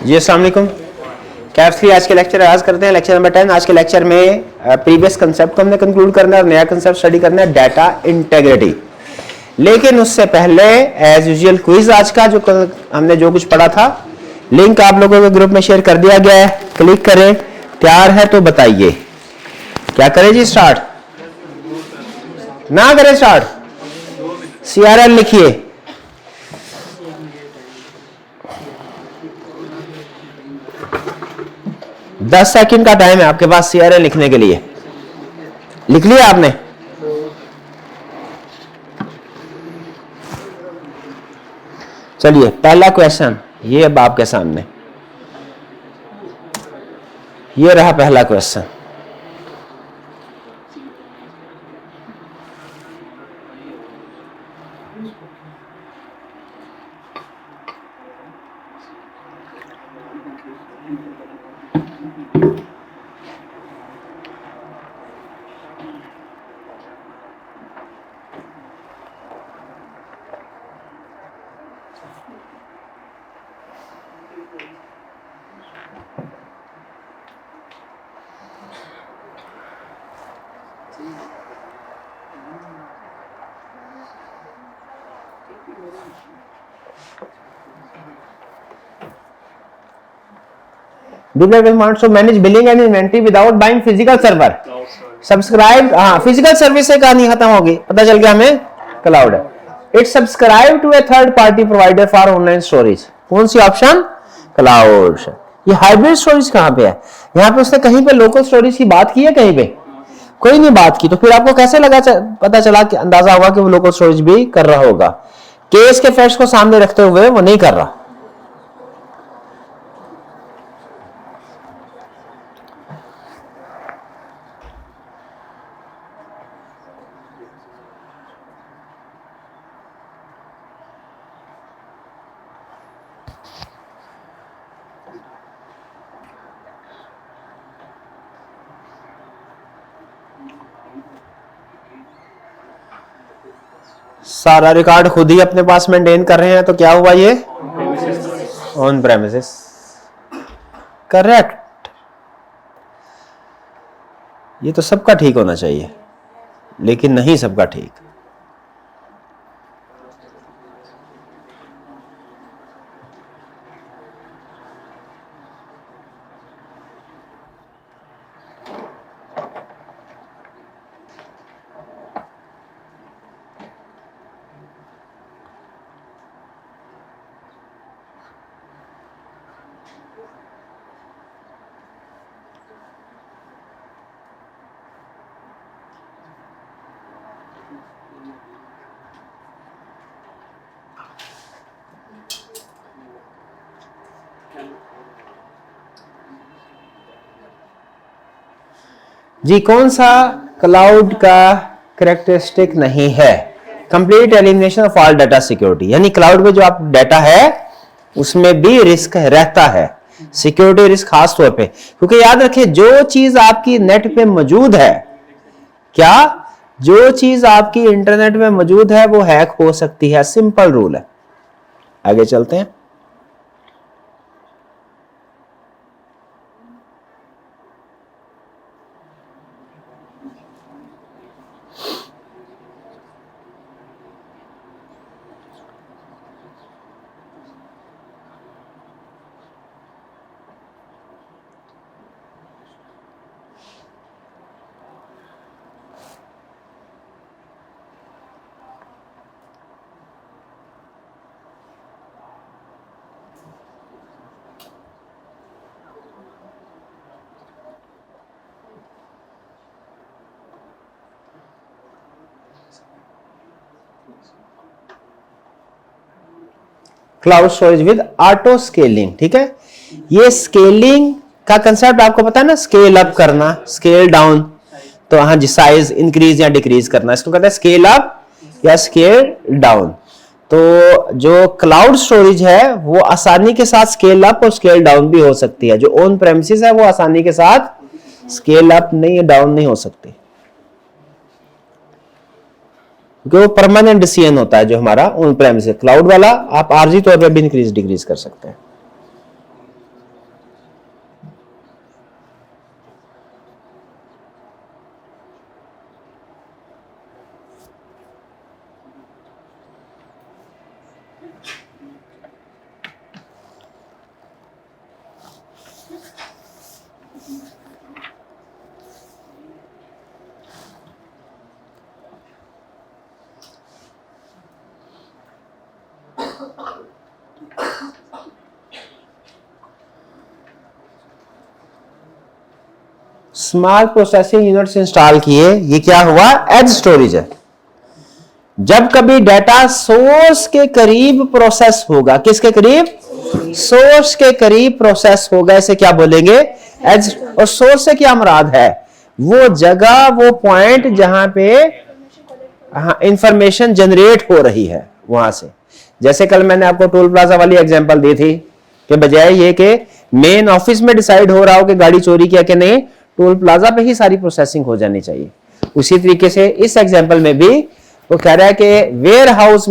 जी अस्सलाम वालेकुम। कैप्स आज के लेक्चर आगाज करते हैं। Lecture number 10। आज के लेक्चर में प्रीवियस कंसेप्ट को हमने कंक्लूड करना है और नया कंसेप्ट स्टडी करना है, डाटा इंटेग्रिटी। लेकिन उससे पहले एज यूजुअल क्विज आज का जो हमने जो कुछ पढ़ा था, लिंक आप लोगों के ग्रुप में शेयर कर दिया गया है। क्लिक करें। तैयार है तो बताइए क्या करें जी? स्टार्ट ना करें? स्टार्ट। CRL लिखिए। दस सेकंड का टाइम है आपके पास CRL लिखने के लिए। लिख लिया आपने? चलिए पहला क्वेश्चन ये अब आपके सामने, ये रहा पहला question. Developer wants to manage billing and inventory without buying physical server. Subscribe, हाँ फिजिकल सर्विस से कहानी खत्म होगी, पता चल गया हमें क्लाउड है। It subscribe to a third party provider for online storage. कौन सी ऑप्शन? क्लाउड। ये हाइब्रिड स्टोरेज कहाँ पे है? यहाँ पे उसने कहीं पे लोकल स्टोरेज की बात की है? कहीं पे कोई नहीं बात की। तो फिर आपको कैसे लगा पता चला कि अंदाजा होगा कि वो लोकल स्टोरेज भी कर रहा होगा? केस के फैक्ट्स को सामने रखते हुए वो नहीं कर रहा। सारा रिकॉर्ड खुद ही अपने पास मेंटेन कर रहे हैं, तो क्या हुआ? ये ऑन प्रेमिसेस। करेक्ट। ये तो सबका ठीक होना चाहिए, लेकिन नहीं सबका ठीक। जी कौन सा क्लाउड का कैरेक्टरिस्टिक नहीं है? Complete elimination of all data security. यानी क्लाउड में जो आप डाटा है उसमें भी रिस्क रहता है, सिक्योरिटी रिस्क खास तौर पे। क्योंकि याद रखें, जो चीज आपकी नेट पे मौजूद है, क्या जो चीज आपकी इंटरनेट में मौजूद है वो हैक हो सकती है। सिंपल रूल है। आगे चलते हैं। Cloud storage with auto scaling. ठीक है, ये स्केलिंग का कंसेप्ट आपको पता है ना, स्केल अप करना, स्केल डाउन। तो हाँ जी, साइज इंक्रीज या डिक्रीज करना, इसको कहते हैं स्केल अप या स्केल डाउन। तो जो क्लाउड स्टोरेज है वो आसानी के साथ स्केल अप और स्केल डाउन भी हो सकती है। जो ऑन प्रेमिसेस है वो आसानी के साथ स्केल अप नहीं, डाउन नहीं हो सकती, क्योंकि वो परमानेंट डिसीजन होता है जो हमारा ऑन प्रेमिस है। क्लाउड वाला आप आरजी तौर पे भी इंक्रीज डिक्रीज कर सकते हैं। स्मॉल प्रोसेसिंग यूनिट्स इंस्टॉल किए, ये क्या हुआ, एज स्टोरेज है। जब कभी डाटा सोर्स के करीब प्रोसेस होगा, किसके करीब, सोर्स के करीब प्रोसेस होगा, इसे क्या बोलेंगे, एज। और सोर्स से क्या मुराद है, वो जगह, वो पॉइंट जहां पे इंफॉर्मेशन जनरेट हो रही है वहां से। जैसे कल मैंने आपको टोल प्लाजा वाली एग्जांपल दी थी कि बजाय ये कि मेन ऑफिस में डिसाइड हो रहा हो कि गाड़ी चोरी किया कि नहीं, टोल प्लाजा पे ही सारी प्रोसेसिंग हो जानी चाहिए। उसी तरीके से इस एग्जांपल में भी वो कह रहा है कि वेयर हाउस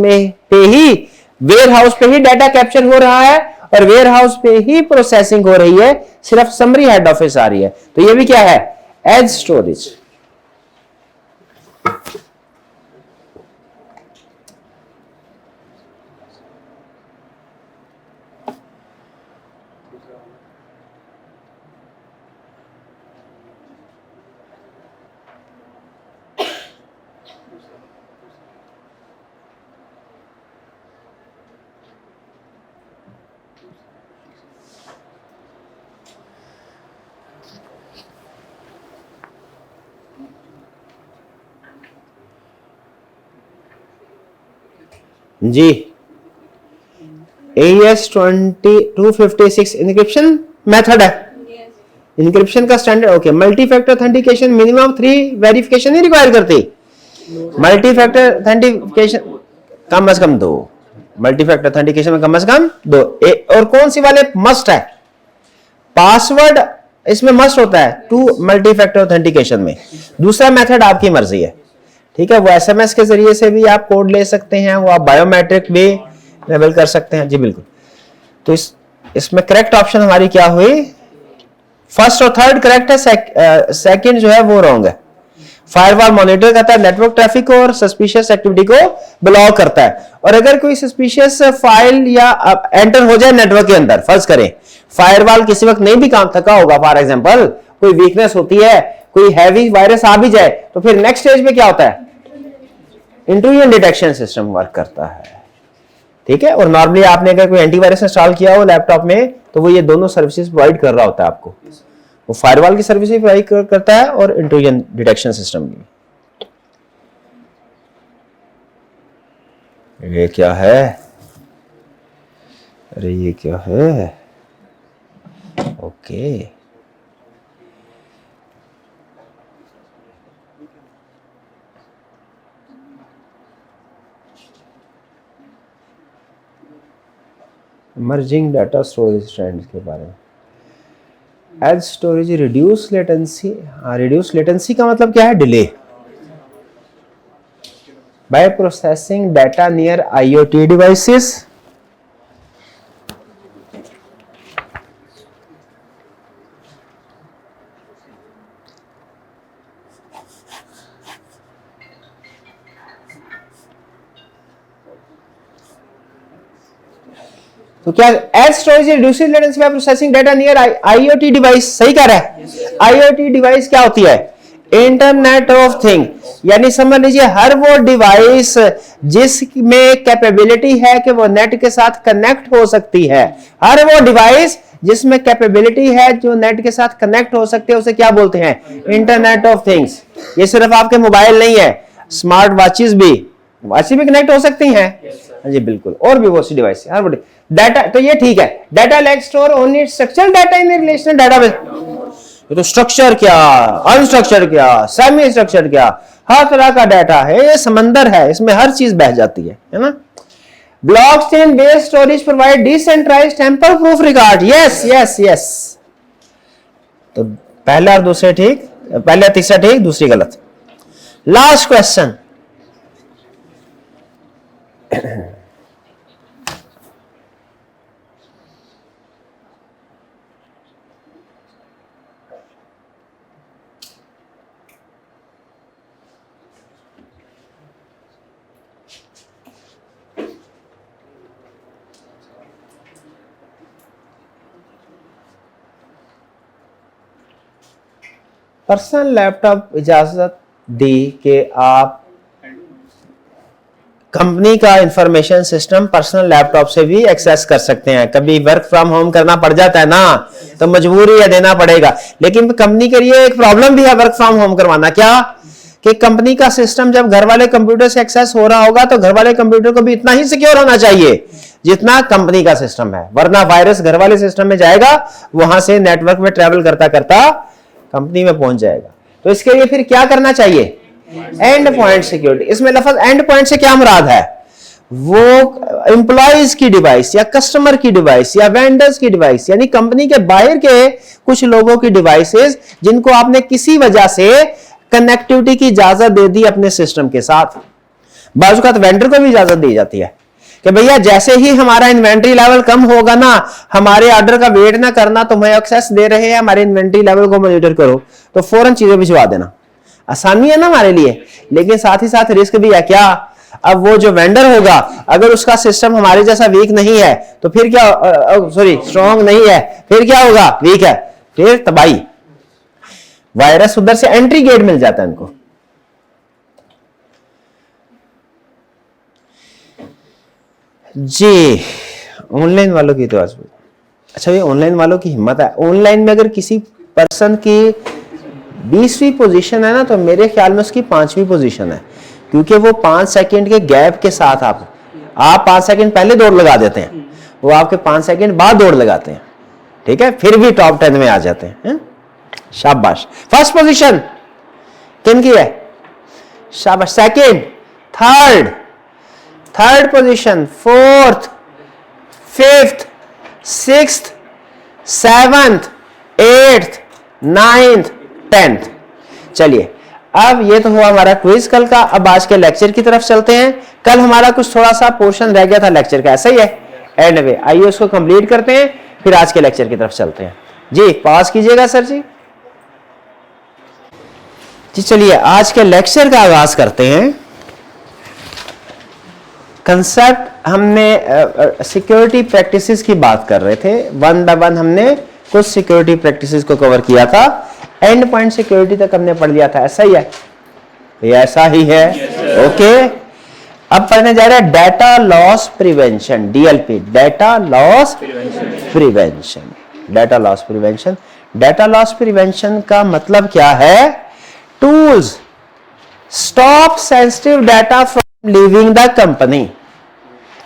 पे ही डाटा कैप्चर हो रहा है और वेयर हाउस पे ही प्रोसेसिंग हो रही है, सिर्फ समरी हेड ऑफिस आ रही है, तो ये भी क्या है, एज स्टोरेज। जी, AES-2256 इंक्रिप्शन मेथड है, इंक्रिप्शन का standard. Okay, multi factor authentication minimum 3 verification नहीं रिक्वायर करती, मल्टी फैक्टर ऑथेंटिकेशन कम से कम 2, मल्टी फैक्टर ऑथेंटिकेशन में कम से कम 2। और कौन सी वाले मस्ट है, पासवर्ड इसमें मस्ट होता है 2 मल्टी फैक्टर ऑथेंटिकेशन में। दूसरा मेथड आपकी मर्जी है, ठीक है, वो एसएमएस के जरिए से भी आप कोड ले सकते हैं, वो आप बायोमेट्रिक भी लेवल कर सकते हैं। जी बिल्कुल। तो इसमें करेक्ट ऑप्शन हमारी क्या हुई, फर्स्ट और थर्ड करेक्ट है, सेकंड जो है वो रॉन्ग है। फायरवॉल मॉनिटर करता है नेटवर्क ट्रैफिक को और सस्पिशियस एक्टिविटी को ब्लॉक करता है। और अगर कोई सस्पिशियस फाइल या एंटर हो जाए नेटवर्क के अंदर, फर्ज करें फायरवॉल किसी वक्त नहीं भी काम थका होगा, फॉर एग्जांपल कोई वीकनेस होती है, कोई हैवी वायरस आ भी जाए, तो फिर नेक्स्ट स्टेज में क्या होता है, इंट्रूजन डिटेक्शन सिस्टम वर्क करता है, ठीक है। और नॉर्मली आपने अगर कोई एंटीवायरस इंस्टॉल किया हो लैपटॉप में, तो वो ये दोनों सर्विसेज प्रोवाइड कर रहा होता है आपको, वो फायरवॉल की सर्विस भी प्रोवाइड करता है और इंट्रूजन डिटेक्शन सिस्टम भी। ये क्या है, अरे ये क्या है, okay emerging data storage trends के बारे में। Edge storage reduce latency, reduce latency का मतलब क्या है, delay by processing data near IoT devices. तो क्या edge storage reduces latency by processing data near IoT device, सही कह रहा है। आईओटी डिवाइस क्या होती है, इंटरनेट ऑफ थिंग, यानी समझ लीजिए हर वो डिवाइस जिसमें कैपेबिलिटी है कि वो नेट के साथ कनेक्ट हो सकती है, हर वो डिवाइस जिसमें कैपेबिलिटी है जो नेट के साथ कनेक्ट हो सकते हैं, उसे क्या बोलते हैं, इंटरनेट ऑफ थिंग्स। ये सिर्फ आपके मोबाइल नहीं है, स्मार्ट वॉचेस भी कनेक्ट हो सकती हैं। जी बिल्कुल, और भी बहुत सी डिवाइस हर बड़ी डाटा। तो ये ठीक है, data like store only structural data in relational database. तो स्ट्रक्चर क्या, अनस्ट्रक्चर क्या, सेमी स्ट्रक्चर क्या, हर तरह का डाटा है, ये समंदर है, इसमें हर चीज बह जाती है ना। Blockchain based storage provide decentralized tamper proof record. Yes yes yes. तो पहला और दूसरे ठीक, पहला तीसरा ठीक, दूसरी गलत। लास्ट क्वेश्चन, पर्सनल लैपटॉप इजाजत दी कि आप कंपनी का इंफॉर्मेशन सिस्टम पर्सनल लैपटॉप से भी एक्सेस कर सकते हैं। कभी वर्क फ्रॉम होम करना पड़ जाता है ना, तो मजबूरी है, देना पड़ेगा। लेकिन कंपनी के लिए एक प्रॉब्लम भी है वर्क फ्रॉम होम करवाना, क्या कि कंपनी का सिस्टम जब घर वाले कंप्यूटर से एक्सेस हो रहा होगा तो घर वाले कंप्यूटर को भी इतना ही सिक्योर होना चाहिए जितना कंपनी का सिस्टम है, वरना वायरस घर वाले सिस्टम में जाएगा, वहां से नेटवर्क में ट्रेवल करता करता कंपनी में पहुंच जाएगा। तो इसके लिए फिर क्या करना चाहिए? And point security. इसमें लफ्ज एंड पॉइंट से क्या मुराद है? वो एम्प्लॉइज की डिवाइस या कस्टमर की डिवाइस या वेंडर्स की डिवाइस, यानी कंपनी के बाहर के कुछ लोगों की डिवाइसेस जिनको आपने किसी वजह से कनेक्टिविटी की इजाजत दे दी अपने सिस्टम के साथ। बाजू का वेंडर को भी इजाजत दी जाती है कि भैया जैसे ही हमारा इन्वेंट्री लेवल कम होगा ना, हमारे ऑर्डर का वेट ना करना, तुम्हें एक्सेस दे रहे हैं, हमारे इन्वेंट्री लेवल को मॉनिटर करो, तो फौरन चीजें भिजवा देना। आसानी है ना हमारे लिए, लेकिन साथ ही साथ रिस्क भी है। क्या? अब वो जो वेंडर होगा अगर उसका सिस्टम हमारे जैसा वीक नहीं है तो फिर क्या, स्ट्रॉन्ग नहीं है, फिर क्या होगा? वीक है, फिर तबाही। वायरस उधर से एंट्री गेट मिल जाता है इनको। जी, ऑनलाइन वालों की तो आज, अच्छा ये ऑनलाइन वालों की हिम्मत है। ऑनलाइन में अगर किसी पर्सन की 20वीं पोजीशन है ना, तो मेरे ख्याल में उसकी 5वीं पोजीशन है, क्योंकि वो 5 सेकंड के गैप के साथ आप 5 सेकंड पहले दौड़ लगा देते हैं, वो आपके 5 सेकंड बाद दौड़ लगाते हैं, ठीक है, फिर भी टॉप 10 में आ जाते हैं। शाबाश। फर्स्ट पोजीशन किन की है? शाबाश। Second, third position, fourth, fifth, sixth, seventh, eighth, ninth, 10th। चलिए, अब ये तो हुआ हमारा क्विज कल का। अब आज के लेक्चर की तरफ चलते हैं। कल हमारा कुछ थोड़ा सा पोर्शन रह गया था लेक्चर का, ऐसा ही है, एंड वे। आइए उसको कंप्लीट करते हैं, फिर आज के लेक्चर की तरफ चलते हैं। जी पास कीजिएगा सर जी। जी चलिए आज के लेक्चर का आगाज करते हैं। कंसेप्ट हमने सिक्योरिटी प्रैक्टिसेस की बात कर रहे थे, वन बाय वन हमने कुछ सिक्योरिटी प्रैक्टिसेस को कवर किया था। एंड पॉइंट सिक्योरिटी तक हमने पढ़ लिया था, ऐसा ही है? ये ऐसा ही है, ओके। अब पढ़ने जा रहे हैं data loss prevention, DLP, data loss prevention. Data loss prevention, data loss prevention का मतलब क्या है? Tools stop sensitive data from leaving the company.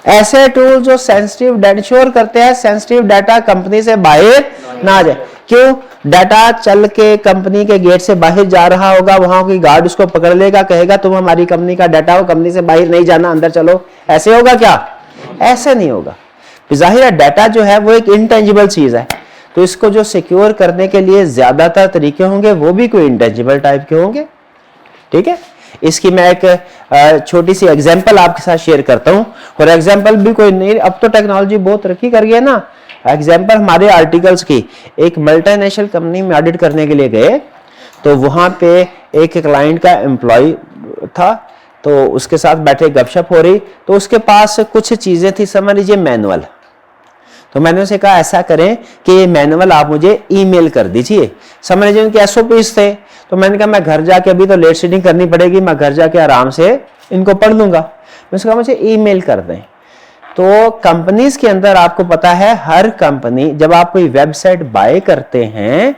ऐसे टूल जो सेंसिटिव इंश्योर करते हैं सेंसिटिव डाटा कंपनी से बाहर ना जाए। क्यों? डाटा चल के कंपनी के गेट से बाहर जा रहा होगा, वहां की गार्ड उसको पकड़ लेगा, कहेगा तुम हमारी कंपनी का डाटा हो, कंपनी से बाहर नहीं जाना, अंदर चलो। ऐसे होगा क्या? ऐसे नहीं होगा। जाहिर है डाटा जो है वो एक इंटेंजिबल चीज है, तो इसको जो सिक्योर करने के लिए ज्यादातर तरीके होंगे वो भी कोई इंटेंजिबल टाइप के होंगे, ठीक है। इसकी मैं एक छोटी सी एग्जांपल आपके साथ शेयर करता हूं, और एग्जांपल भी कोई नहीं, अब तो टेक्नोलॉजी बहुत तरक्की कर गई है ना। एग्जांपल हमारे आर्टिकल्स की, एक मल्टीनेशनल कंपनी में ऑडिट करने के लिए गए, तो वहां पे एक क्लाइंट का एम्प्लॉय था, तो उसके साथ बैठे गपशप हो रही, तो उसके पास कुछ चीजें थी, समझ लीजिए मैनुअल। तो मैंने उसे कहा ऐसा करें कि ये मैनुअल आप मुझे ईमेल कर दीजिए। समझ लीजिए उनके एसओपीज थे, तो मैंने कहा मैं घर जाके, अभी तो लेट शीटिंग करनी पड़ेगी, मैं घर जाके आराम से इनको पढ़ लूंगा। मैं उसका मुझे ईमेल कर दें। तो कंपनीज के अंदर आपको पता है, हर कंपनी जब आप कोई वेबसाइट बाय करते हैं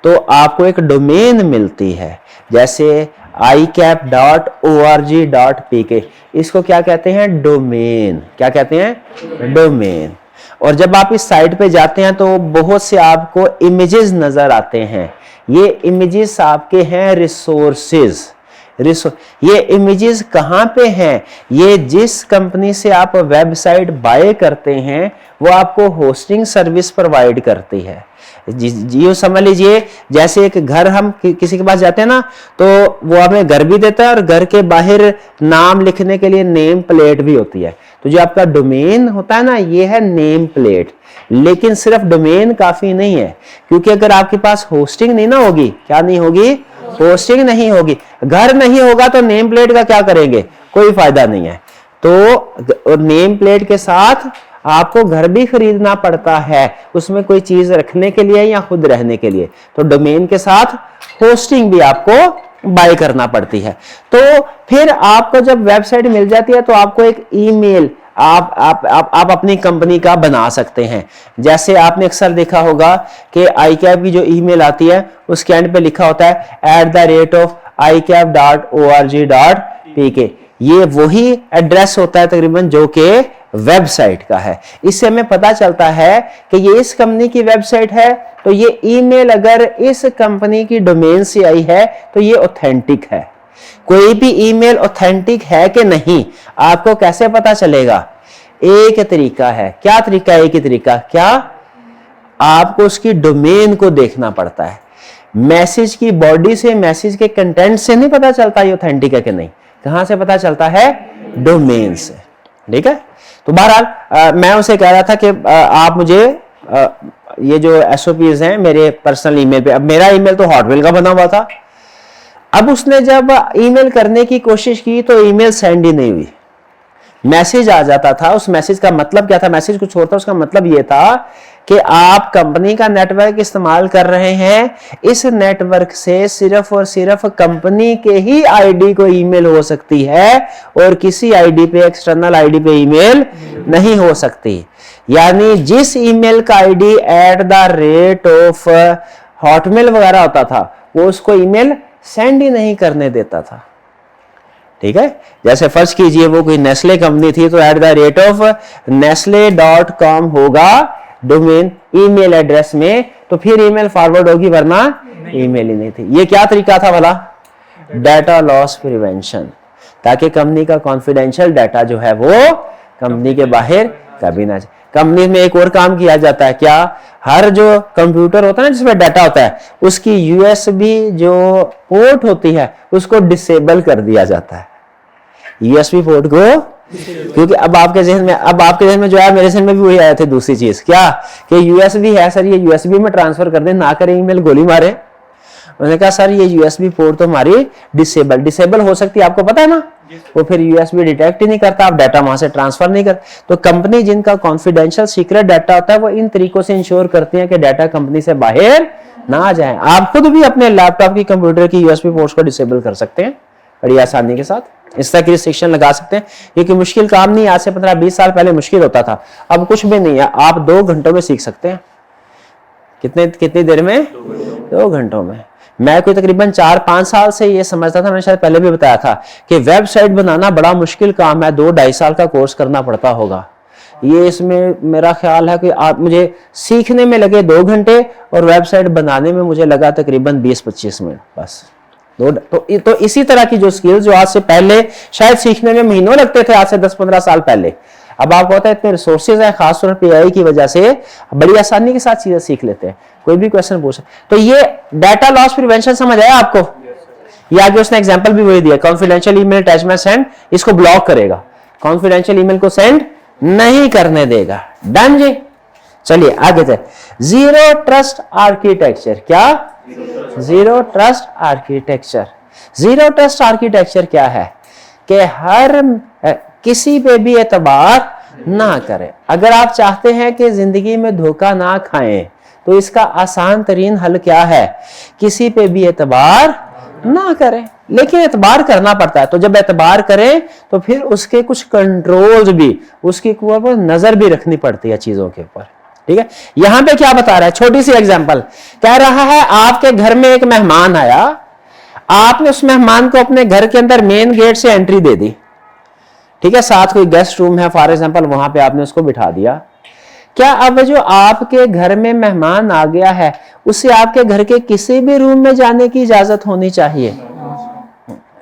तो आपको एक डोमेन मिलती है, जैसे icap.org.pk, इसको क्या कहते हैं? डोमेन। क्या कहते हैं? डोमेन। और जब आप इस साइट पे जाते हैं तो बहुत से आपको इमेजेस नजर आते हैं। ये इमेजेस आपके हैं रिसोर्सेज। ये इमेजेस कहां पे हैं? ये जिस कंपनी से आप वेबसाइट बाय करते हैं वो आपको होस्टिंग सर्विस प्रोवाइड करती है। जियो समझ लीजिए, जैसे एक घर हम किसी के पास जाते हैं ना, तो वो हमें घर भी देता है और घर के बाहर नाम लिखने के लिए नेम प्लेट भी होती है। तो जो आपका डोमेन होता है ना, ये है नेम प्लेट। लेकिन सिर्फ डोमेन काफी नहीं है, क्योंकि अगर आपके पास होस्टिंग नहीं ना होगी, क्या नहीं होगी? होस्टिंग नहीं होगी, घर नहीं होगा, तो नेम प्लेट का क्या करेंगे? कोई फायदा नहीं है। तो नेम प्लेट के साथ आपको घर भी खरीदना पड़ता है, उसमें कोई चीज रखने के लिए या खुद रहने के लिए। तो डोमेन के साथ होस्टिंग भी आपको बाय करना पड़ती है। तो फिर आपको जब वेबसाइट मिल जाती है तो आपको एक ईमेल आप अपनी कंपनी का बना सकते हैं। जैसे आपने अक्सर देखा होगा कि iCAP की जो ईमेल आती है उसके एंड पे लिखा होता है @icap.org.pk। ये वही एड्रेस होता है तकरीबन जो कि वेबसाइट का है। इससे हमें पता चलता है कि ये इस कंपनी की वेबसाइट है, तो ये ईमेल अगर इस कंपनी की डोमेन से आई है तो ये ऑथेंटिक है। कोई भी ईमेल ऑथेंटिक है कि नहीं आपको कैसे पता चलेगा? एक तरीका है। क्या तरीका है? एक ही तरीका। क्या? आपको उसकी डोमेन को देखना पड़ता है। मैसेज की बॉडी से, मैसेज के कंटेंट से नहीं पता चलता ये ऑथेंटिक है कि नहीं। कहां से पता चलता है? डोमेन से। ठीक है। तो बहरहाल मैं उसे कह रहा था कि आप मुझे ये जो एसओपीज हैं मेरे पर्सनल ईमेल पे, अब मेरा ईमेल तो हॉटमेल का बना हुआ था। अब उसने जब ईमेल करने की कोशिश की तो ईमेल सेंड ही नहीं हुई, मैसेज आ जाता था। उस मैसेज का मतलब क्या था? मैसेज कुछ और था, उसका मतलब ये था कि आप कंपनी का नेटवर्क इस्तेमाल कर रहे हैं, इस नेटवर्क से सिर्फ और सिर्फ कंपनी के ही आईडी को ईमेल हो सकती है और किसी आईडी पे, एक्सटर्नल आईडी पे ईमेल नहीं हो सकती। यानी जिस ईमेल का आईडी @ हॉटमेल वगैरह होता था वो उसको ईमेल सेंड ही नहीं करने देता था। ठीक है। जैसे फर्ज कीजिए वो कोई नेस्ले कंपनी थी तो @nestle.com होगा डोमेन ईमेल एड्रेस में, तो फिर ईमेल फॉरवर्ड होगी, वरना ईमेल ही नहीं थी। ये क्या तरीका था वाला? डाटा लॉस प्रिवेंशन, ताकि कंपनी का कॉन्फिडेंशियल डाटा जो है वो कंपनी के बाहर कभी ना जाए। कंपनी में एक और काम किया जाता है। क्या? हर जो कंप्यूटर होता है ना जिसमें डाटा होता है उसकी यूएसबी जो पोर्ट होती है उसको डिसेबल कर दिया जाता है। यूएसबी पोर्ट को, क्योंकि अब आपके जहन में जो है, मेरे जहन में भी वही आया थे दूसरी चीज। क्या? कि यूएसबी है सर, ये यूएसबी में ट्रांसफर कर दे, ना करें ईमेल, गोली मारे। उन्होंने कहा सर ये यूएसबी पोर्ट तो हमारी डिसेबल हो सकती है, आपको पता है ना। वो फिर यूएसबी डिटेक्ट ही नहीं करता, आप डाटा वहां से ट्रांसफर नहीं कर। तो कंपनी जिनका कॉन्फिडेंशियल सीक्रेट डाटा होता है वो इन तरीकों से इंश्योर करती है कि डाटा कंपनी से बाहर ना आ जाए। आप खुद भी अपने लैपटॉप की, कंप्यूटर की यूएसबी पोर्ट्स को डिसेबल कर सकते हैं बड़ी आसानी के साथ। इस तरह की रिस्ट्रिक्शन लगा सकते हैं। ये कोई मुश्किल काम नहीं। आज से 15-20 साल पहले मुश्किल होता था, अब कुछ भी नहीं है। आप 2 घंटों में सीख सकते हैं। कितनी देर में? 2 घंटों में। मैं कोई तकरीबन 4-5 साल से ये समझता था, मैंने शायद पहले भी बताया था कि वेबसाइट बनाना बड़ा मुश्किल काम है, 2-2.5 साल का कोर्स करना पड़ता होगा। ये इसमें मेरा ख्याल है कि आप मुझे सीखने में लगे 2 घंटे और वेबसाइट बनाने में मुझे लगा तकरीबन 20-25 मिनट बस। तो इसी तरह की जो स्किल्स जो आज से पहले शायद सीखने में महीनों लगते थे, आज से 10-15 साल पहले, अब आपको होता है इतने रिसोर्सेज है, खासतौर पर एआई की वजह से बड़ी आसानी के साथ चीजें सीख लेते हैं। कोई भी क्वेश्चन पूछे तो ये डाटा लॉस प्रिवेंशन समझ आया आपको? ये आगे उसने एग्जांपल भी वही दिया, कॉन्फिडेंशियल ईमेल अटैचमेंट सेंड, इसको ब्लॉक करेगा, कॉन्फिडेंशियल ईमेल को सेंड नहीं करने देगा। डन जी। चलिए आगे चले। Zero trust architecture. क्या? Zero trust architecture. Zero trust architecture क्या है? कि हर किसी पे भी एतबार ना करें। अगर आप चाहते हैं कि जिंदगी में धोखा ना खाएं तो इसका आसान तरीन हल क्या है? किसी पे भी एतबार ना करें, लेकिन एतबार करना पड़ता है। तो जब एतबार करें तो फिर उसके कुछ कंट्रोल्स भी, उसकी ऊपर नजर भी रखनी पड़ती है चीजों के ऊपर। ठीक है। यहां पे क्या बता रहा है? छोटी सी एग्जांपल कह रहा है, आपके घर में एक मेहमान आया, आपने उस मेहमान को अपने घर के अंदर मेन गेट से एंट्री दे दी। ठीक है। साथ कोई गेस्ट रूम है फॉर एग्जांपल, वहां पे आपने उसको बिठा दिया। क्या अब जो आपके घर में मेहमान आ गया है उसे आपके घर के किसी भी रूम में जाने की इजाजत होनी चाहिए?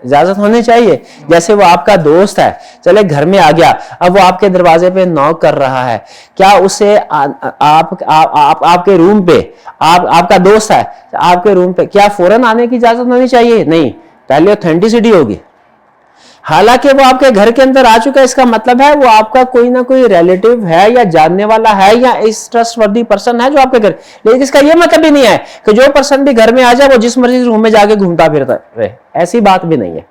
इजाजत होनी चाहिए। जैसे वो आपका दोस्त है, चले घर में आ गया, अब वो आपके दरवाजे पे नॉक कर रहा है, क्या उसे आपके रूम पे, आपका दोस्त है आपके रूम पे, क्या फौरन आने की इजाजत होनी चाहिए? नहीं, पहले ऑथेंटिसिटी होगी। हालांकि वो आपके घर के अंदर आ चुका है, इसका मतलब है वो आपका कोई ना कोई रिलेटिव है या जानने वाला है या इस ट्रस्टवर्दी पर्सन है जो आपके घर। लेकिन इसका ये मतलब भी नहीं है कि जो पर्सन भी घर में आ जाए वो जिस मर्जी रूम में जाके घूमता फिरता रहे, ऐसी बात भी नहीं है।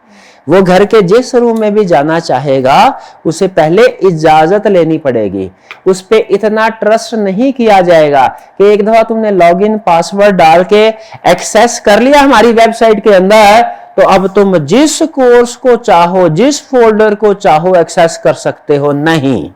वो घर के जिस रूम में भी जाना चाहेगा उसे पहले इजाजत लेनी पड़ेगी। उस पे इतना ट्रस्ट नहीं किया जाएगा कि एक दफा तुमने लॉगिन पासवर्ड डाल के एक्सेस कर लिया हमारी वेबसाइट के अंदर तो अब तुम जिस कोर्स को चाहो, जिस फोल्डर को चाहो एक्सेस कर सकते हो। नहीं,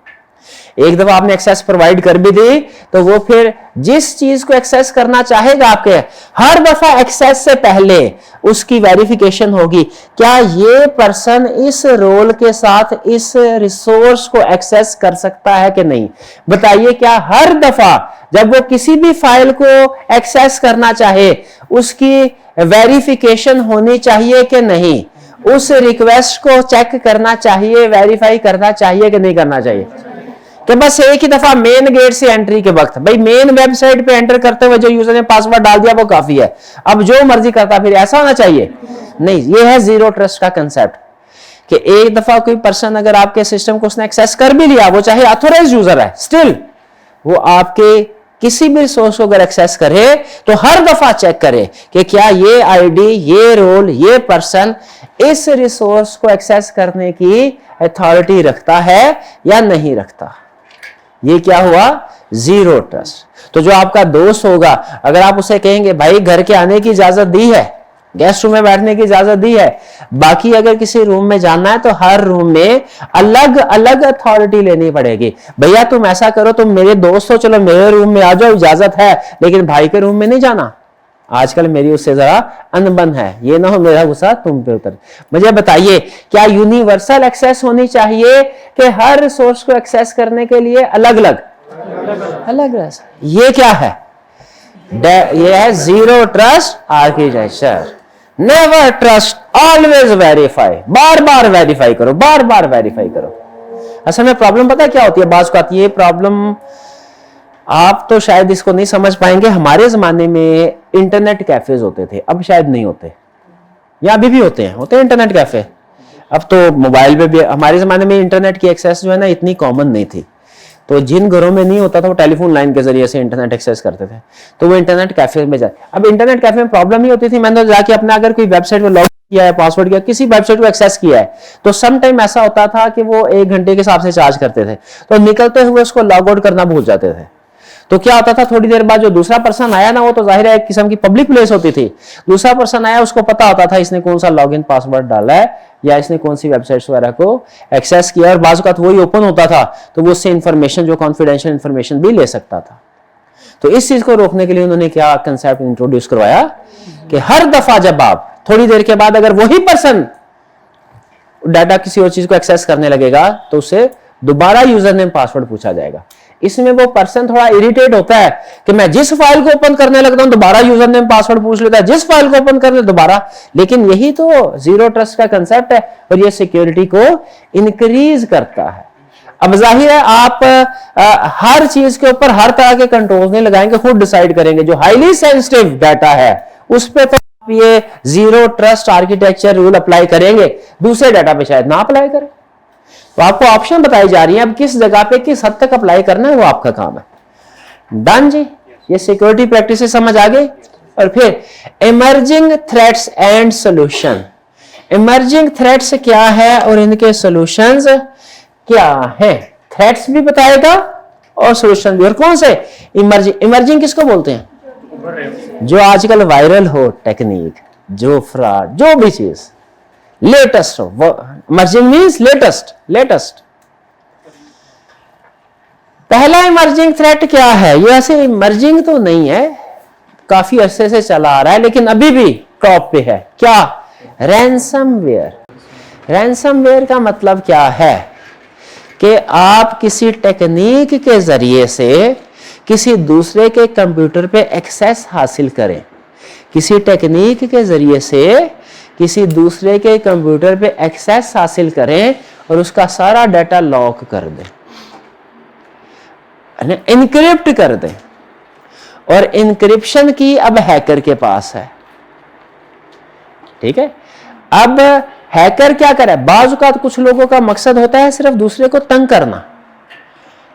एक दफा आपने एक्सेस प्रोवाइड कर भी दी तो वो फिर जिस चीज को एक्सेस करना चाहेगा आपके, हर दफा एक्सेस से पहले उसकी वेरिफिकेशन होगी, क्या ये पर्सन इस रोल के साथ इस रिसोर्स को एक्सेस कर सकता है कि नहीं। बताइए, क्या हर दफा जब वो किसी भी फाइल को एक्सेस करना चाहे उसकी वेरिफिकेशन होनी चाहिए कि नहीं, उस रिक्वेस्ट को चेक करना चाहिए, वेरीफाई करना चाहिए कि नहीं करना चाहिए। कि बस एक ही दफा मेन गेट से एंट्री के वक्त, भाई मेन वेबसाइट पे एंटर करते हुए जो यूजर ने पासवर्ड डाल दिया वो काफी है, अब जो मर्जी करता फिर, ऐसा होना चाहिए? नहीं, ये है जीरो ट्रस्ट का कंसेप्ट कि एक दफा कोई पर्सन अगर आपके सिस्टम को उसने एक्सेस कर भी लिया, वो चाहे ऑथोराइज्ड यूजर है, स्टिल वो आपके किसी भी रिसोर्स को अगर एक्सेस करे तो हर दफा चेक करे कि क्या ये आईडी, ये रोल, ये पर्सन इस रिसोर्स को एक्सेस करने की अथॉरिटी रखता है या नहीं रखता। ये क्या हुआ? Zero trust. तो जो आपका दोस्त होगा, अगर आप उसे कहेंगे भाई घर के आने की इजाजत दी है, गेस्ट रूम में बैठने की इजाजत दी है, बाकी अगर किसी रूम में जाना है तो हर रूम में अलग अलग अथॉरिटी लेनी पड़ेगी। भैया तुम ऐसा करो, तुम मेरे दोस्त हो, चलो मेरे रूम में आ जाओ, इजाजत है, लेकिन भाई के रूम में नहीं जाना, आजकल मेरी उससे जरा अनबन है, ये ना हो मेरा गुस्सा तुम पे उतर। मुझे बताइए, क्या यूनिवर्सल एक्सेस होनी चाहिए कि हर रिसोर्स को एक्सेस करने के लिए अलग अलग? ये क्या है? ये है zero trust architecture. Never trust, always verify. बार बार वेरीफाई करो, बार बार वेरीफाई करो। असल में प्रॉब्लम पता है क्या होती है? बात को आती है प्रॉब्लम, आप तो शायद इसको नहीं समझ पाएंगे। हमारे जमाने में इंटरनेट कैफेज होते थे, अब शायद नहीं होते, या अभी भी होते हैं इंटरनेट कैफे। अब तो मोबाइल पे भी, हमारे जमाने में इंटरनेट की एक्सेस जो है ना इतनी कॉमन नहीं थी, तो जिन घरों में नहीं होता था वो टेलीफोन लाइन के जरिए से इंटरनेट एक्सेस करते थे, तो वो इंटरनेट कैफे में जाए। अब इंटरनेट कैफे में प्रॉब्लम ही होती थी, मैंने तो जाके अपना अगर कोई वेबसाइट में लॉग किया है, पासवर्ड किया, किसी वेबसाइट को एक्सेस किया है, तो सम टाइम ऐसा होता था कि वो 1 घंटे के हिसाब से चार्ज करते थे, तो निकलते हुए उसको लॉग आउट करना भूल जाते थे। तो क्या होता था, थोड़ी देर बाद जो दूसरा पर्सन आया ना, वो तो जाहिर है एक किस्म की पब्लिक प्लेस होती थी, दूसरा पर्सन आया, उसको पता होता था इसने कौन सा लॉगिन पासवर्ड डाला है या इसने कौन सी वेबसाइट्स वगैरह को एक्सेस किया, और बाज़ औक़ात वही ओपन होता था, तो वो उससे इंफॉर्मेशन, जो कॉन्फिडेंशियल इंफॉर्मेशन भी ले सकता था। तो इस चीज को रोकने के लिए उन्होंने क्या कंसेप्ट इंट्रोड्यूस करवाया कि हर दफा जब आप थोड़ी देर के बाद अगर वही पर्सन डाटा किसी और चीज को एक्सेस करने लगेगा तो उससे दोबारा यूजर नेम पासवर्ड पूछा जाएगा। इसमें वो पर्सन थोड़ा इरिटेट होता है कि मैं जिस फाइल को ओपन करने लगता हूं दोबारा यूजर नेम पासवर्ड पूछ लेता है, जिस फाइल को ओपन करने दोबारा। लेकिन यही तो जीरो ट्रस्ट का कंसेप्ट है और ये सिक्योरिटी को इंक्रीज करता है। अब जाहिर है आप हर चीज के ऊपर हर तरह के कंट्रोल नहीं लगाएंगे, खुद डिसाइड करेंगे। जो हाईली सेंसिटिव डाटा है उस पर तो आप ये zero trust architecture rule apply करेंगे, दूसरे डाटा पे शायद ना अप्लाई करें। तो आपको ऑप्शन बताई जा रही है, अब किस जगह पे किस हद तक अप्लाई करना है वो आपका काम है। डन जी, ये सिक्योरिटी प्रैक्टिसेस समझ आ गई। और फिर emerging threats and solution. Emerging threats क्या है और इनके सॉल्यूशंस क्या है, थ्रेट्स भी बताएगा और सॉल्यूशन भी। और कौन से इमर्जिंग, इमर्जिंग किसको बोलते हैं? जो आजकल वायरल हो टेक्निक, जो फ्रॉड, जो भी चीज लेटेस्ट हो, इमर्जिंग मींस लेटेस्ट। पहला इमर्जिंग थ्रेट क्या है? ये ऐसे इमर्जिंग तो नहीं है, काफी अरसे से चला आ रहा है लेकिन अभी भी टॉप पे है। क्या? रैंसमवेयर। रैंसमवेयर का मतलब क्या है कि आप किसी टेक्निक के जरिए से किसी दूसरे के कंप्यूटर पे एक्सेस हासिल करें, किसी टेक्निक के जरिए से किसी दूसरे के कंप्यूटर पे एक्सेस हासिल करें और उसका सारा डाटा लॉक कर दें, इनक्रिप्ट कर दें। और इनक्रिप्शन की अब हैकर के पास है, ठीक है। अब हैकर क्या करे, बाज़ औक़ात कुछ लोगों का मकसद होता है सिर्फ दूसरे को तंग करना,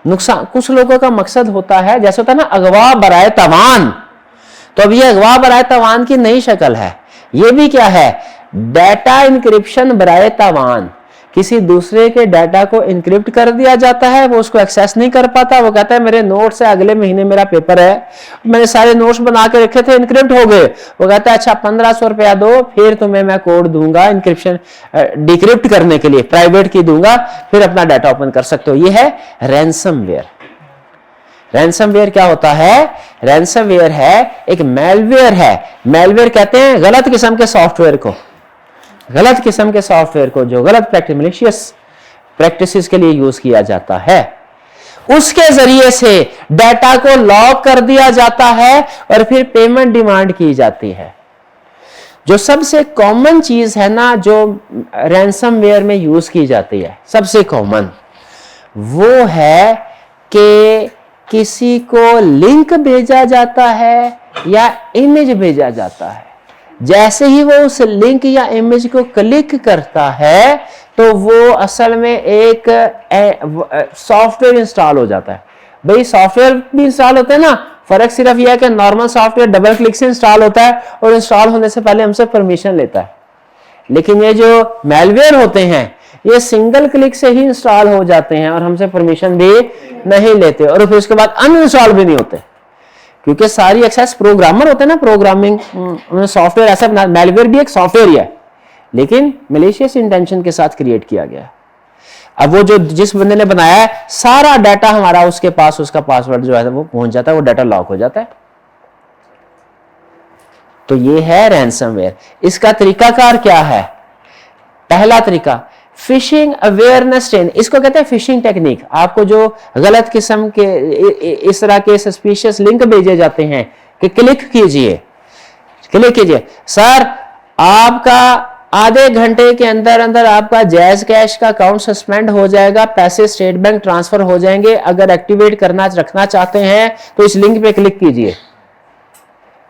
नुकसान। कुछ लोगों का मकसद होता है, जैसे होता है ना अगवा बराए तवान, तो अब ये अगवा बराए तवान की नई शक्ल है। ये भी क्या है? डाटा इंक्रिप्शन बराए तावान, किसी दूसरे के डाटा को इंक्रिप्ट कर दिया जाता है, वो उसको एक्सेस नहीं कर पाता। वो कहता है मेरे नोट्स है, अगले महीने मेरा पेपर है, मैंने सारे नोट्स बना के रखे थे, इंक्रिप्ट हो गए। वो कहता है अच्छा 1500 रुपया दो, फिर तुम्हें मैं कोड दूंगा इंक्रिप्शन डिक्रिप्ट करने के लिए, प्राइवेट की दूंगा, फिर अपना डाटा ओपन कर सकते हो। ये है रैंसमवेयर। रैंसमवेयर क्या होता है? रैंसमवेयर है एक मेलवेयर है। मेलवेयर कहते हैं गलत किस्म के सॉफ्टवेयर को, गलत किस्म के सॉफ्टवेयर को जो गलत प्रैक्टिस, मलिशियस प्रैक्टिसेस के लिए यूज किया जाता है। उसके जरिए से डाटा को लॉक कर दिया जाता है और फिर पेमेंट डिमांड की जाती है। जो सबसे कॉमन चीज है ना जो रैंसमवेयर में यूज की जाती है, सबसे कॉमन वो है कि किसी को लिंक भेजा जाता है या इमेज भेजा जाता है। जैसे ही वो उस लिंक या इमेज को क्लिक करता है तो वो असल में एक सॉफ्टवेयर इंस्टॉल हो जाता है। भाई सॉफ्टवेयर भी इंस्टॉल होते हैं ना, फर्क सिर्फ यह है कि नॉर्मल सॉफ्टवेयर डबल क्लिक से इंस्टॉल होता है और इंस्टॉल होने से पहले हमसे परमिशन लेता है, लेकिन ये जो मेलवेयर होते हैं ये सिंगल क्लिक से ही इंस्टॉल हो जाते हैं और हमसे परमिशन भी नहीं लेते और फिर उसके बाद अनइंस्टॉल भी नहीं होते, क्योंकि सारी एक्सेस प्रोग्रामर होते हैं ना, प्रोग्रामिंग सॉफ्टवेयर ऐसा बना। मेलवेयर भी एक सॉफ्टवेयर ही है लेकिन मलिशियस इंटेंशन के साथ क्रिएट किया गया। अब वो जो जिस बंदे ने बनाया है सारा डाटा हमारा उसके पास, उसका पासवर्ड जो है वो पहुंच जाता है, वो डाटा लॉक हो जाता है। तो ये है रैंसमवेयर। इसका तरीकाकार क्या है? पहला तरीका फिशिंग अवेयरनेस ट्रेन, इसको कहते हैं फिशिंग टेक्निक। आपको जो गलत किस्म के इस तरह के सस्पिशियस लिंक भेजे जाते हैं कि क्लिक कीजिए, क्लिक कीजिए, सर आपका आधे घंटे के अंदर अंदर आपका जैज कैश का अकाउंट सस्पेंड हो जाएगा, पैसे स्टेट बैंक ट्रांसफर हो जाएंगे, अगर एक्टिवेट करना रखना चाहते हैं तो इस लिंक पे क्लिक कीजिए।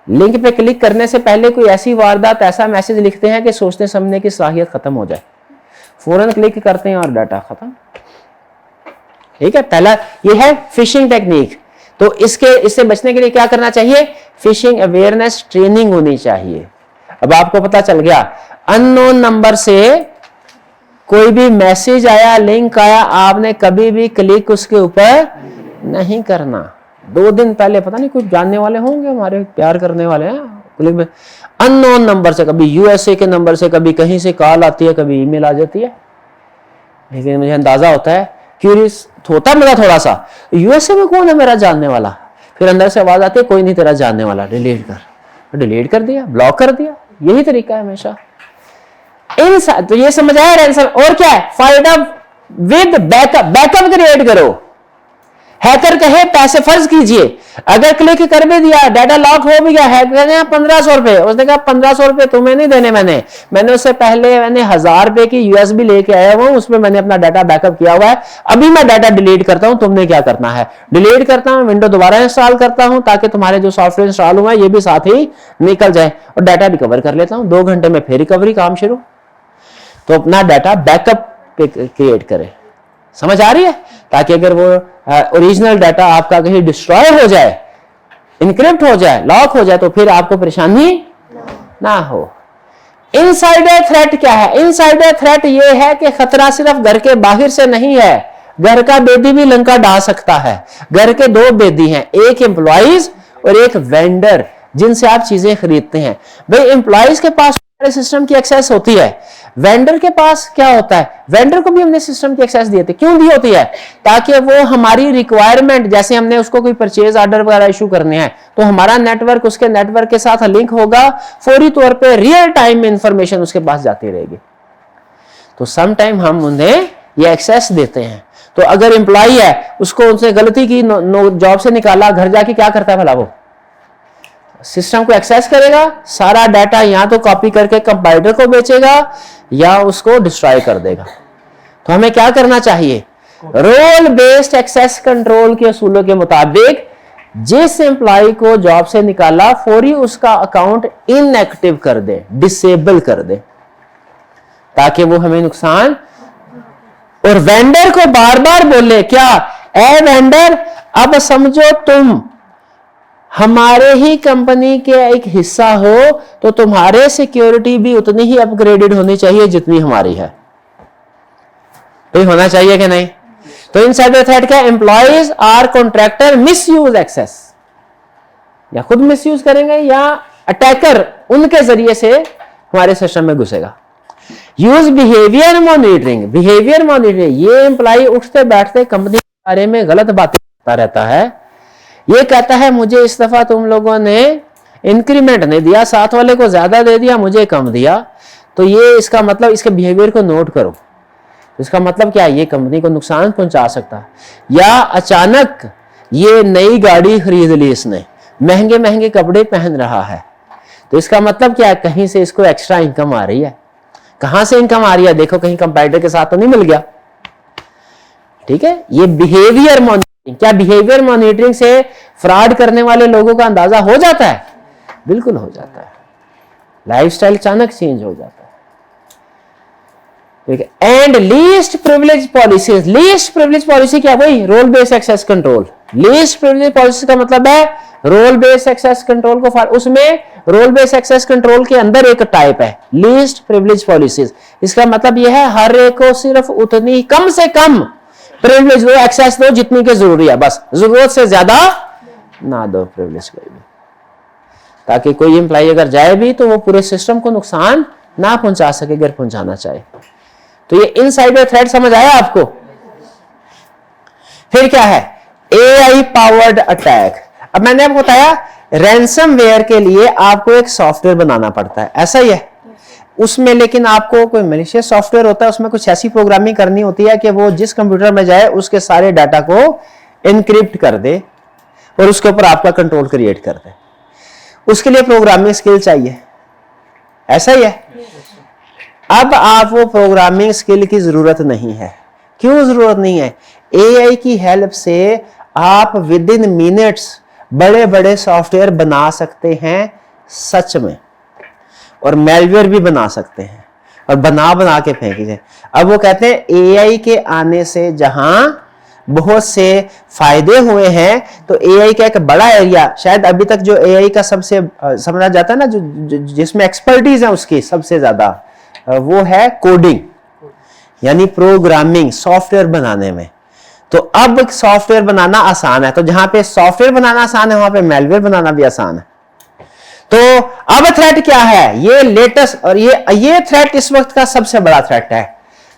लिंक पे क्लिक करने से पहले कोई ऐसी वारदात, ऐसा मैसेज लिखते हैं कि सोचने समझने की सलाहियत खत्म हो जाए, फौरन क्लिक करते हैं और डाटा खत्म। ठीक है, पहला ये है फिशिंग टेक्निक। तो इससे बचने के लिए क्या करना चाहिए? फिशिंग अवेयरनेस ट्रेनिंग होनी चाहिए। अब आपको पता चल गया अननोन नंबर से कोई भी मैसेज आया, लिंक आया, आपने कभी भी क्लिक उसके ऊपर नहीं करना। 2 दिन पहले पता नहीं कुछ जानने वाले होंगे हमारे, प्यार करने वाले हैं, क्लिक में अननोन नंबर से, कभी यूएसए के नंबर से, कभी कहीं से कॉल आती है, कभी ईमेल आ जाती है, लेकिन मुझे अंदाजा होता है, क्यूरियस होता है मेरा थोड़ा सा, यूएसए में कौन है मेरा जानने वाला, फिर अंदर से आवाज आती है कोई नहीं तेरा जानने वाला, डिलीट कर, डिलीट कर दिया, ब्लॉक कर दिया। यही तरीका है हमेशा। तो ये समझ आया रैंसम। और क्या है? Find with backup, backup create करो। हैकर कहे पैसे फर्ज कीजिए, अगर क्लिक कर भी दिया, डाटा लॉक हो भी गया, हैकर ने 1500 रुपए, उसने कहा 1500 रुपए तुम्हें नहीं देने, मैंने उससे पहले 1000 रुपए की यूएसबी लेके आया हुआ, उसमें मैंने अपना डाटा बैकअप किया हुआ है, अभी मैं डाटा डिलीट करता हूं, तुमने क्या करना है? डिलीट करता हूं, विंडो दोबारा इंस्टॉल करता हूं ताकि तुम्हारे जो सॉफ्टवेयर इंस्टॉल हुआ है ये भी साथ ही निकल जाए, और डाटा रिकवर कर लेता हूं। 2 घंटे में फिर रिकवरी काम शुरू। तो अपना डाटा बैकअप पे क्रिएट करें। समझ आ रही है? ताकि अगर वो ओरिजिनल डाटा आपका कहीं डिस्ट्रॉय हो जाए, इनक्रिप्ट हो जाए, लॉक हो जाए, तो फिर आपको परेशानी ना हो। इनसाइडर थ्रेट क्या है? इनसाइडर थ्रेट ये है कि खतरा सिर्फ घर के बाहर से नहीं है, घर का बेदी भी लंका डाल सकता है। घर के 2 बेदी हैं, एक एम्प्लॉइज और एक वेंडर, जिनसे आप चीजें खरीदते हैं। भाई एम्प्लॉइज के पास सिस्टम की एक्सेस होती है, वेंडर के पास क्या होता है? वेंडर को भी हमने सिस्टम की एक्सेस दी होती है। क्यों दी होती है? ताकि वो हमारी रिक्वायरमेंट, जैसे हमने उसको कोई परचेज ऑर्डर वगैरह इशू करने हैं तो हमारा नेटवर्क उसके नेटवर्क के साथ लिंक होगा, फौरी तौर पे रियल टाइम में इंफॉर्मेशन उसके पास जाती रहेगी। तो सम टाइम हम उन्हें ये एक्सेस देते हैं। तो अगर एम्प्लॉय है, उसको उनसे गलती की, जॉब से निकाला, घर जाके क्या करता है भला? वो सिस्टम को एक्सेस करेगा, सारा डाटा या तो कॉपी करके कंपाइलर को बेचेगा या उसको डिस्ट्रॉय कर देगा। तो हमें क्या करना चाहिए? रोल बेस्ड एक्सेस कंट्रोल के असूलों के मुताबिक जिस एम्प्लॉय को जॉब से निकाला, फौरी उसका अकाउंट इनएक्टिव कर दे, डिसेबल कर दे, ताकि वो हमें नुकसान। और वेंडर को बार बार बोले क्या? ए वेंडर, अब समझो तुम हमारे ही कंपनी के एक हिस्सा हो तो तुम्हारे सिक्योरिटी भी उतनी ही अपग्रेडेड होनी चाहिए जितनी हमारी है। तो होना चाहिए कि नहीं? तो इनसाइडर थ्रेट क्या? Employees or contractor misuse access, या खुद मिसयूज करेंगे या अटैकर उनके जरिए से हमारे सिस्टम में घुसेगा। User behaviour monitoring. Behaviour monitoring, ये एम्प्लॉय उठते बैठते कंपनी के बारे में गलत बातें करता रहता है। ये कहता है मुझे इस दफा तुम लोगों ने इंक्रीमेंट नहीं दिया, साथ वाले को ज्यादा दे दिया, मुझे कम दिया, तो ये इसका मतलब, इसके बिहेवियर को नोट करो। इसका मतलब क्या है? ये कंपनी को नुकसान पहुंचा सकता है। या अचानक ये नई गाड़ी खरीद ली, इसने महंगे महंगे कपड़े पहन रहा है, तो इसका मतलब क्या है? कहीं से इसको एक्स्ट्रा इनकम आ रही है। कहां से इनकम आ रही है? देखो कहीं कंपैरेटर के साथ तो नहीं मिल गया। ठीक है, ये बिहेवियर मॉनिटरिंग। क्या बिहेवियर मॉनिटरिंग से फ्रॉड करने वाले लोगों का अंदाजा हो जाता है? बिल्कुल हो जाता है। लाइफस्टाइल अचानक चेंज हो जाता है। And least privilege policies. Least privilege policy क्या? वही role based access control. Least privilege policy का मतलब है रोल बेस्ड एक्सेस कंट्रोल को, उसमें रोल बेस्ड एक्सेस कंट्रोल के अंदर एक टाइप है लीस्ट प्रिविलेज पॉलिसीज। इसका मतलब यह है हर एक को सिर्फ उतनी कम से कम प्रिविलेज दो, एक्सेस दो जितनी की जरूरी है, बस जरूरत से ज्यादा ना दो प्रिविलेज कोई भी, ताकि कोई एम्प्लॉय अगर जाए भी तो वो पूरे सिस्टम को नुकसान ना पहुंचा सके अगर पहुंचाना चाहे। तो ये इनसाइडर थ्रेट समझ आया आपको? फिर क्या है? AI powered attack. अब मैंने आपको बताया रैंसमवेयर के लिए आपको एक सॉफ्टवेयर बनाना पड़ता है, ऐसा ही है उसमें, लेकिन आपको कोई मैलिशियस सॉफ्टवेयर होता है, उसमें कुछ ऐसी प्रोग्रामिंग करनी होती है कि वो जिस कंप्यूटर में जाए उसके सारे डाटा को एनक्रिप्ट कर दे और उसके ऊपर आपका कंट्रोल क्रिएट कर दे। उसके लिए प्रोग्रामिंग स्किल चाहिए, ऐसा ही है। अब आप वो प्रोग्रामिंग स्किल की जरूरत नहीं है। क्यों जरूरत नहीं है? एआई की हेल्प से आप विद इन मिनट्स बड़े बड़े सॉफ्टवेयर बना सकते हैं सच में, और मेलवेयर भी बना सकते हैं और बना बना के फेंके। अब वो कहते हैं एआई के आने से जहां बहुत से फायदे हुए हैं, तो एआई का एक बड़ा एरिया, शायद अभी तक जो एआई का सबसे समझा जाता है ना, जो जिसमें एक्सपर्टीज है उसकी सबसे ज्यादा, वो है कोडिंग, यानी प्रोग्रामिंग, सॉफ्टवेयर बनाने में। तो अब सॉफ्टवेयर बनाना आसान है, तो जहां पे सॉफ्टवेयर बनाना आसान है वहां पे मेलवेयर बनाना भी आसान है। तो अब थ्रेट क्या है? ये लेटेस्ट, और ये थ्रेट इस वक्त का सबसे बड़ा थ्रेट है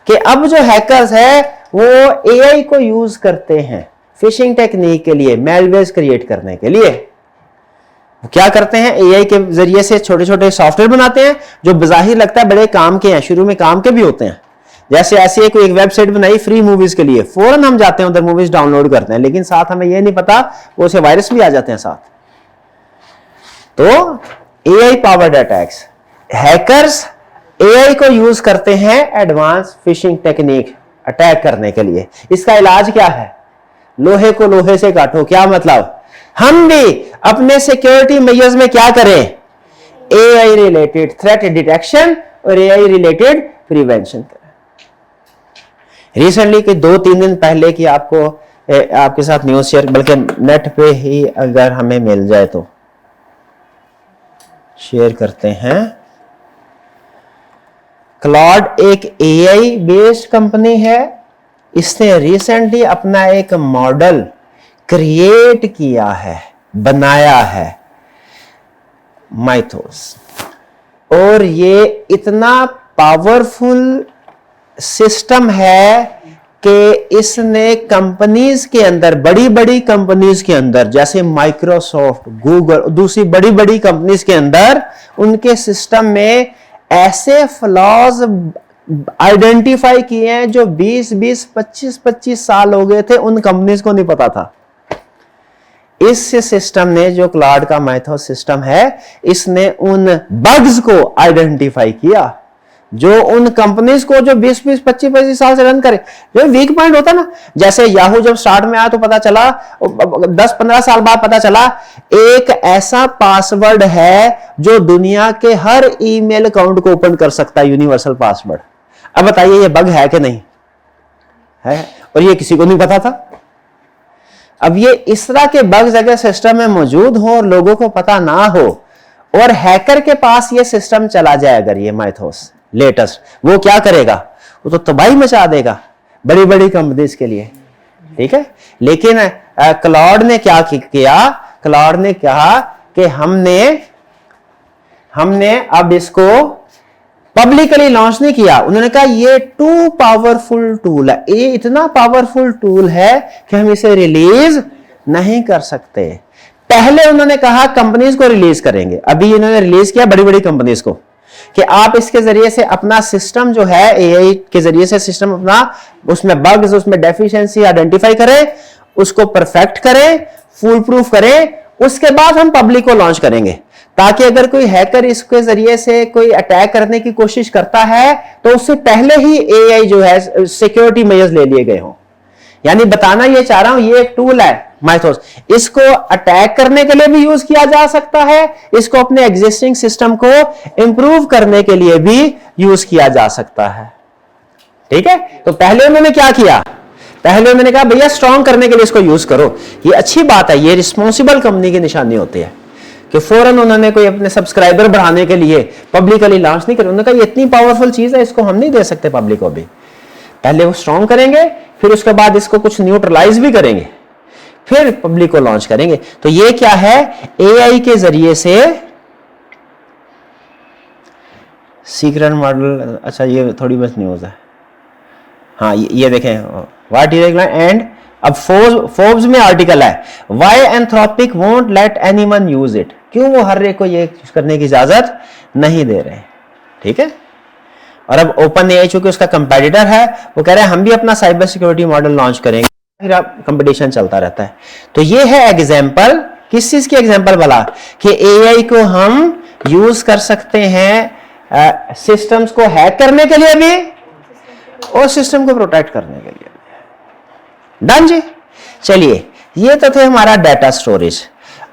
कि अब जो हैकर्स है वो एआई को यूज करते हैं फिशिंग टेक्निक के लिए, मेलवेयर क्रिएट करने के लिए। क्या करते हैं? एआई के जरिए से छोटे छोटे सॉफ्टवेयर बनाते हैं जो बज़ाहिर लगता है बड़े काम के हैं, शुरू में काम के भी होते हैं। जैसे ऐसी कोई एक वेबसाइट बनाई फ्री मूवीज के लिए, फौरन हम जाते हैं उधर मूवीज डाउनलोड करते हैं, लेकिन साथ हमें यह नहीं पता वो उसे वायरस भी आ जाते हैं साथ। तो AI powered attacks, hackers AI को यूज करते हैं एडवांस फिशिंग टेक्निक अटैक करने के लिए। इसका इलाज क्या है? लोहे को लोहे से काटो। क्या मतलब? हम भी अपने सिक्योरिटी मेजर्स में क्या करें? एआई रिलेटेड थ्रेट डिटेक्शन और एआई रिलेटेड प्रिवेंशन करें। रिसेंटली के 2-3 दिन पहले की आपके साथ न्यूज शेयर, बल्कि नेट पे ही अगर हमें मिल जाए तो शेयर करते हैं। क्लाउड एक एआई बेस्ड कंपनी है, इसने रिसेंटली अपना एक मॉडल क्रिएट किया है, बनाया है, माइथोस, और ये इतना पावरफुल सिस्टम है कि इसने कंपनीज के अंदर, बड़ी बड़ी कंपनीज के अंदर जैसे माइक्रोसॉफ्ट, गूगल, दूसरी बड़ी बड़ी कंपनीज के अंदर उनके सिस्टम में ऐसे फ्लॉज आइडेंटिफाई किए हैं जो 20-20, 25-25 साल हो गए थे, उन कंपनीज को नहीं पता था। इस सिस्टम ने, जो क्लाउड का माइथोस सिस्टम है, इसने उन बग्स को आइडेंटिफाई किया जो उन कंपनीज को जो 20-20, 25-25 साल से रन करे, जो वीक पॉइंट होता ना। जैसे याहू जब स्टार्ट में आया तो पता चला, 10-15 साल बाद पता चला एक ऐसा पासवर्ड है जो दुनिया के हर ईमेल अकाउंट को ओपन कर सकता है, यूनिवर्सल पासवर्ड। अब बताइए ये बग है कि नहीं है? और ये किसी को नहीं पता था। अब ये इस तरह के बग्स अगर सिस्टम में मौजूद हो और लोगों को पता ना हो और हैकर के पास ये सिस्टम चला जाए, अगर ये माइथोस लेटेस्ट, वो क्या करेगा? वो तो तबाही मचा देगा बड़ी बड़ी कंपनीज के लिए, ठीक है। लेकिन क्लाउड ने क्या किया? क्लाउड ने कहा कि हमने अब इसको पब्लिकली लॉन्च नहीं किया। उन्होंने कहा ये टू पावरफुल टूल है, ये इतना पावरफुल टूल है कि हम इसे रिलीज नहीं कर सकते। पहले उन्होंने कहा कंपनीज को रिलीज करेंगे, अभी इन्होंने रिलीज किया बड़ी बड़ी कंपनीज को कि आप इसके जरिए से अपना सिस्टम जो है, एआई के जरिए से सिस्टम अपना, उसमें बग्स, उसमें डेफिशिएंसी आइडेंटिफाई करें, उसको परफेक्ट करें, फुल प्रूफ करें, उसके बाद हम पब्लिक को लॉन्च करेंगे, ताकि अगर कोई हैकर इसके जरिए से कोई अटैक करने की कोशिश करता है तो उससे पहले ही एआई जो है सिक्योरिटी मेजर्स ले लिए गए हों। यानी बताना ये चाह रहा हूं, ये एक टूल है माइथोस, इसको अटैक करने के लिए भी यूज किया जा सकता है, इसको अपने एग्जिस्टिंग सिस्टम को इंप्रूव करने के लिए भी यूज किया जा सकता है, ठीक है। तो पहले उन्होंने क्या किया? पहले उन्होंने कहा भैया स्ट्रॉन्ग करने के लिए इसको यूज करो। ये अच्छी बात है, ये रिस्पॉन्सिबल कंपनी की निशानी होती है कि फौरन उन्होंने कोई अपने सब्सक्राइबर बढ़ाने के लिए पब्लिकली लॉन्च नहीं किया। उन्होंने कहा ये इतनी पावरफुल चीज है, इसको हम नहीं दे सकते पब्लिक को भी। पहले वो स्ट्रॉन्ग करेंगे, फिर उसके बाद इसको कुछ न्यूट्रलाइज भी करेंगे, फिर पब्लिक को लॉन्च करेंगे। तो ये क्या है? एआई के जरिए से सीक्रेट मॉडल। अच्छा ये थोड़ी बहुत न्यूज है, हाँ ये देखें, व्हाट इज एंड अब फोर्ब्स में आर्टिकल है, why Anthropic won't let anyone use it, क्यों वो हर एक को ये यूज करने की इजाजत नहीं दे रहे, ठीक है। और अब ओपन एआई चूंकि उसका कंपेटिटर है, वो कह रहे हैं हम भी अपना साइबर सिक्योरिटी मॉडल लॉन्च करेंगे, फिर अब कंपटीशन चलता रहता है। तो ये है एग्जाम्पल, किस चीज की एग्जाम्पल वाला कि एआई को हम यूज कर सकते हैं सिस्टम्स को हैक करने के लिए भी और सिस्टम को प्रोटेक्ट करने के लिए। डन जी। चलिए ये तो थे हमारा डाटा स्टोरेज।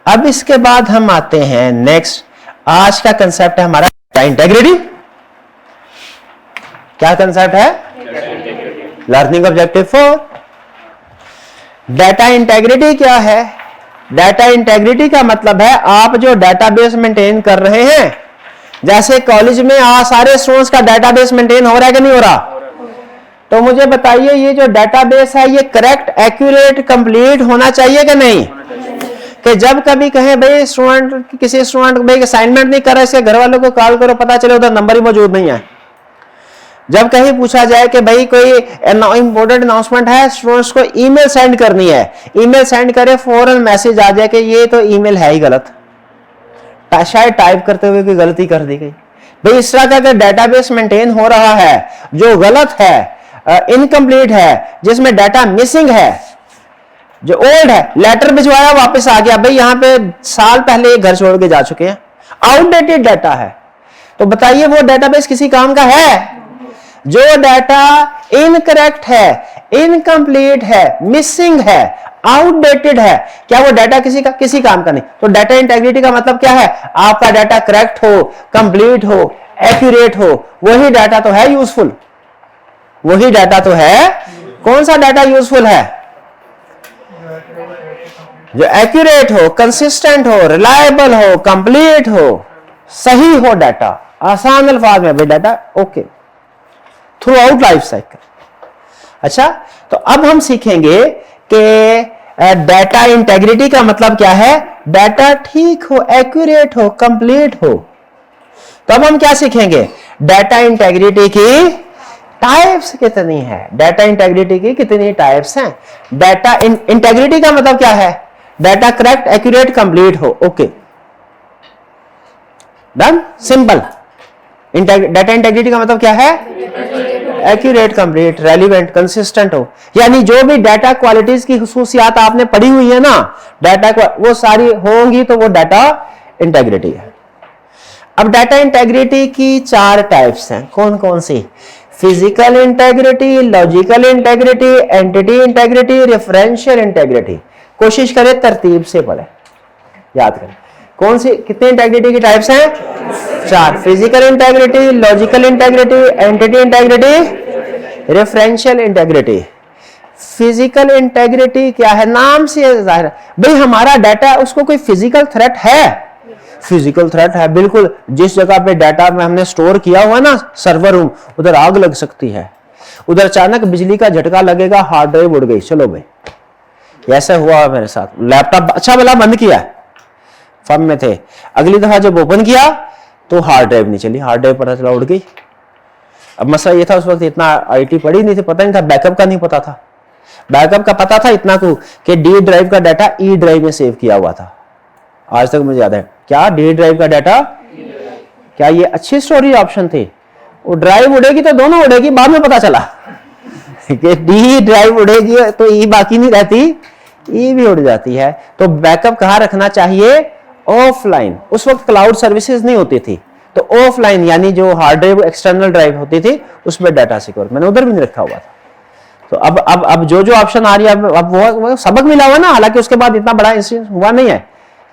अब इसके बाद हम आते हैं नेक्स्ट, आज का कंसेप्ट है हमारा डाटा इंटेग्रिटी। क्या कंसेप्ट है? Learning objective 4। डाटा इंटेग्रिटी क्या है? डाटा इंटेग्रिटी का मतलब है आप जो डाटाबेस मेंटेन कर रहे हैं, जैसे कॉलेज में सारे स्टूडेंट्स का डाटाबेस मेंटेन हो रहा है कि नहीं हो रहा, तो मुझे बताइए ये जो डाटाबेस है ये करेक्ट, एक्यूरेट, कंप्लीट होना चाहिए कि नहीं? कि जब कभी कहें भाई स्टूडेंट, किसी स्टूडेंट भाई असाइनमेंट नहीं कर रहा है, इसके घर वालों को कॉल करो, पता चले उधर नंबर ही मौजूद नहीं है। जब कहीं पूछा जाए कि भाई कोई इंपॉर्टेंट अनाउंसमेंट है, स्टूडेंट्स को ईमेल सेंड करनी है, ईमेल सेंड करे, फौरन मैसेज आ जाए कि ये तो ईमेल है ही गलत, शायद टाइप करते हुए कोई गलती कर दी गई। भाई इस तरह का अगर डाटाबेस मेंटेन हो रहा है जो गलत है, इनकम्प्लीट है, जिसमें डाटा मिसिंग है, जो ओल्ड है, लेटर भिजवाया वापस आ गया, भाई यहां पे साल पहले घर छोड़ के जा चुके हैं, आउटडेटेड डाटा है, तो बताइए वो डाटाबेस किसी काम का है? जो डाटा इनकरेक्ट है, इनकम्प्लीट है, मिसिंग है, आउटडेटेड है, क्या वो डाटा किसी काम का नहीं? तो डाटा इंटेग्रिटी का मतलब क्या है? आपका डाटा करेक्ट हो, कंप्लीट हो, एक्यूरेट हो, वही डाटा तो है यूजफुल, वही डाटा तो है। कौन सा डाटा यूजफुल है? जो एक्यूरेट हो, कंसिस्टेंट हो, रिलायबल हो, कंप्लीट हो, सही हो डाटा, आसान अल्फाज में भाई data okay through out life cycle. अच्छा, तो अब हम सीखेंगे कि डाटा इंटेग्रिटी का मतलब क्या है। डाटा ठीक हो, एक्यूरेट हो, कंप्लीट हो। तो अब हम क्या सीखेंगे? डाटा इंटेग्रिटी की टाइप्स कितनी है, डाटा इंटेग्रिटी की कितनी टाइप्स हैं। डाटा इंटेग्रिटी का मतलब क्या है? डाटा करेक्ट, एक्यूरेट, कंप्लीट हो। Okay done, simple. Data integrity का मतलब क्या है? एक्यूरेट, कंप्लीट, रेलिवेंट, कंसिस्टेंट हो। यानी जो भी डाटा क्वालिटीज की खुसूसियात आपने पढ़ी हुई है ना, डाटा वो सारी होंगी तो वो डाटा इंटेग्रिटी है। अब डाटा इंटेग्रिटी की 4 टाइप्स हैं। कौन कौन सी? Physical integrity, logical integrity, entity integrity, referential integrity. कोशिश करें तरतीब से पढ़े, याद करें। कौन सी, कितनी इंटेग्रिटी की टाइप्स हैं? 4। Physical integrity, logical integrity, entity integrity, referential integrity. Physical integrity क्या है, नाम से जाहिर है भाई हमारा डाटा, उसको कोई फिजिकल थ्रेट है? फिजिकल थ्रेट है, बिल्कुल। जिस जगह पे डाटा में हमने स्टोर किया हुआ ना सर्वर रूम, उधर आग लग सकती है, उधर अचानक बिजली का झटका लगेगा, हार्ड ड्राइव उड़ गई, चलो भाई। ऐसा हुआ मेरे साथ, लैपटॉप अच्छा भला बंद किया, फर्म में थे, अगली दफा जब ओपन किया तो हार्ड ड्राइव नहीं चली, हार्ड ड्राइव पता चला उड़ गई। अब मसला ये था उस वक्त इतना आईटी पढ़ी नहीं थी, पता नहीं था, बैकअप का नहीं पता था। बैकअप का पता था इतना को कि डी ड्राइव का डाटा ई ड्राइव में सेव किया हुआ था, आज तक मुझे याद है। क्या डी ड्राइव का डाटा, क्या ये अच्छी स्टोरेज ऑप्शन थी? वो ड्राइव उड़ेगी तो दोनों उड़ेगी, बाद में पता चला कि डी ड्राइव उड़ेगी तो ई बाकी नहीं रहती, ई भी उड़ जाती है। तो बैकअप कहाँ रखना चाहिए? ऑफलाइन। उस वक्त क्लाउड सर्विसेज नहीं होती थी, तो ऑफलाइन यानी जो हार्ड ड्राइव एक्सटर्नल ड्राइव होती थी उसमें डाटा सिक्योर, मैंने उधर भी नहीं रखा हुआ था। तो अब जो ऑप्शन आ रही है, अब वो सबक मिला हुआ ना, हालांकि उसके बाद इतना बड़ा इंसिडेंट हुआ नहीं है,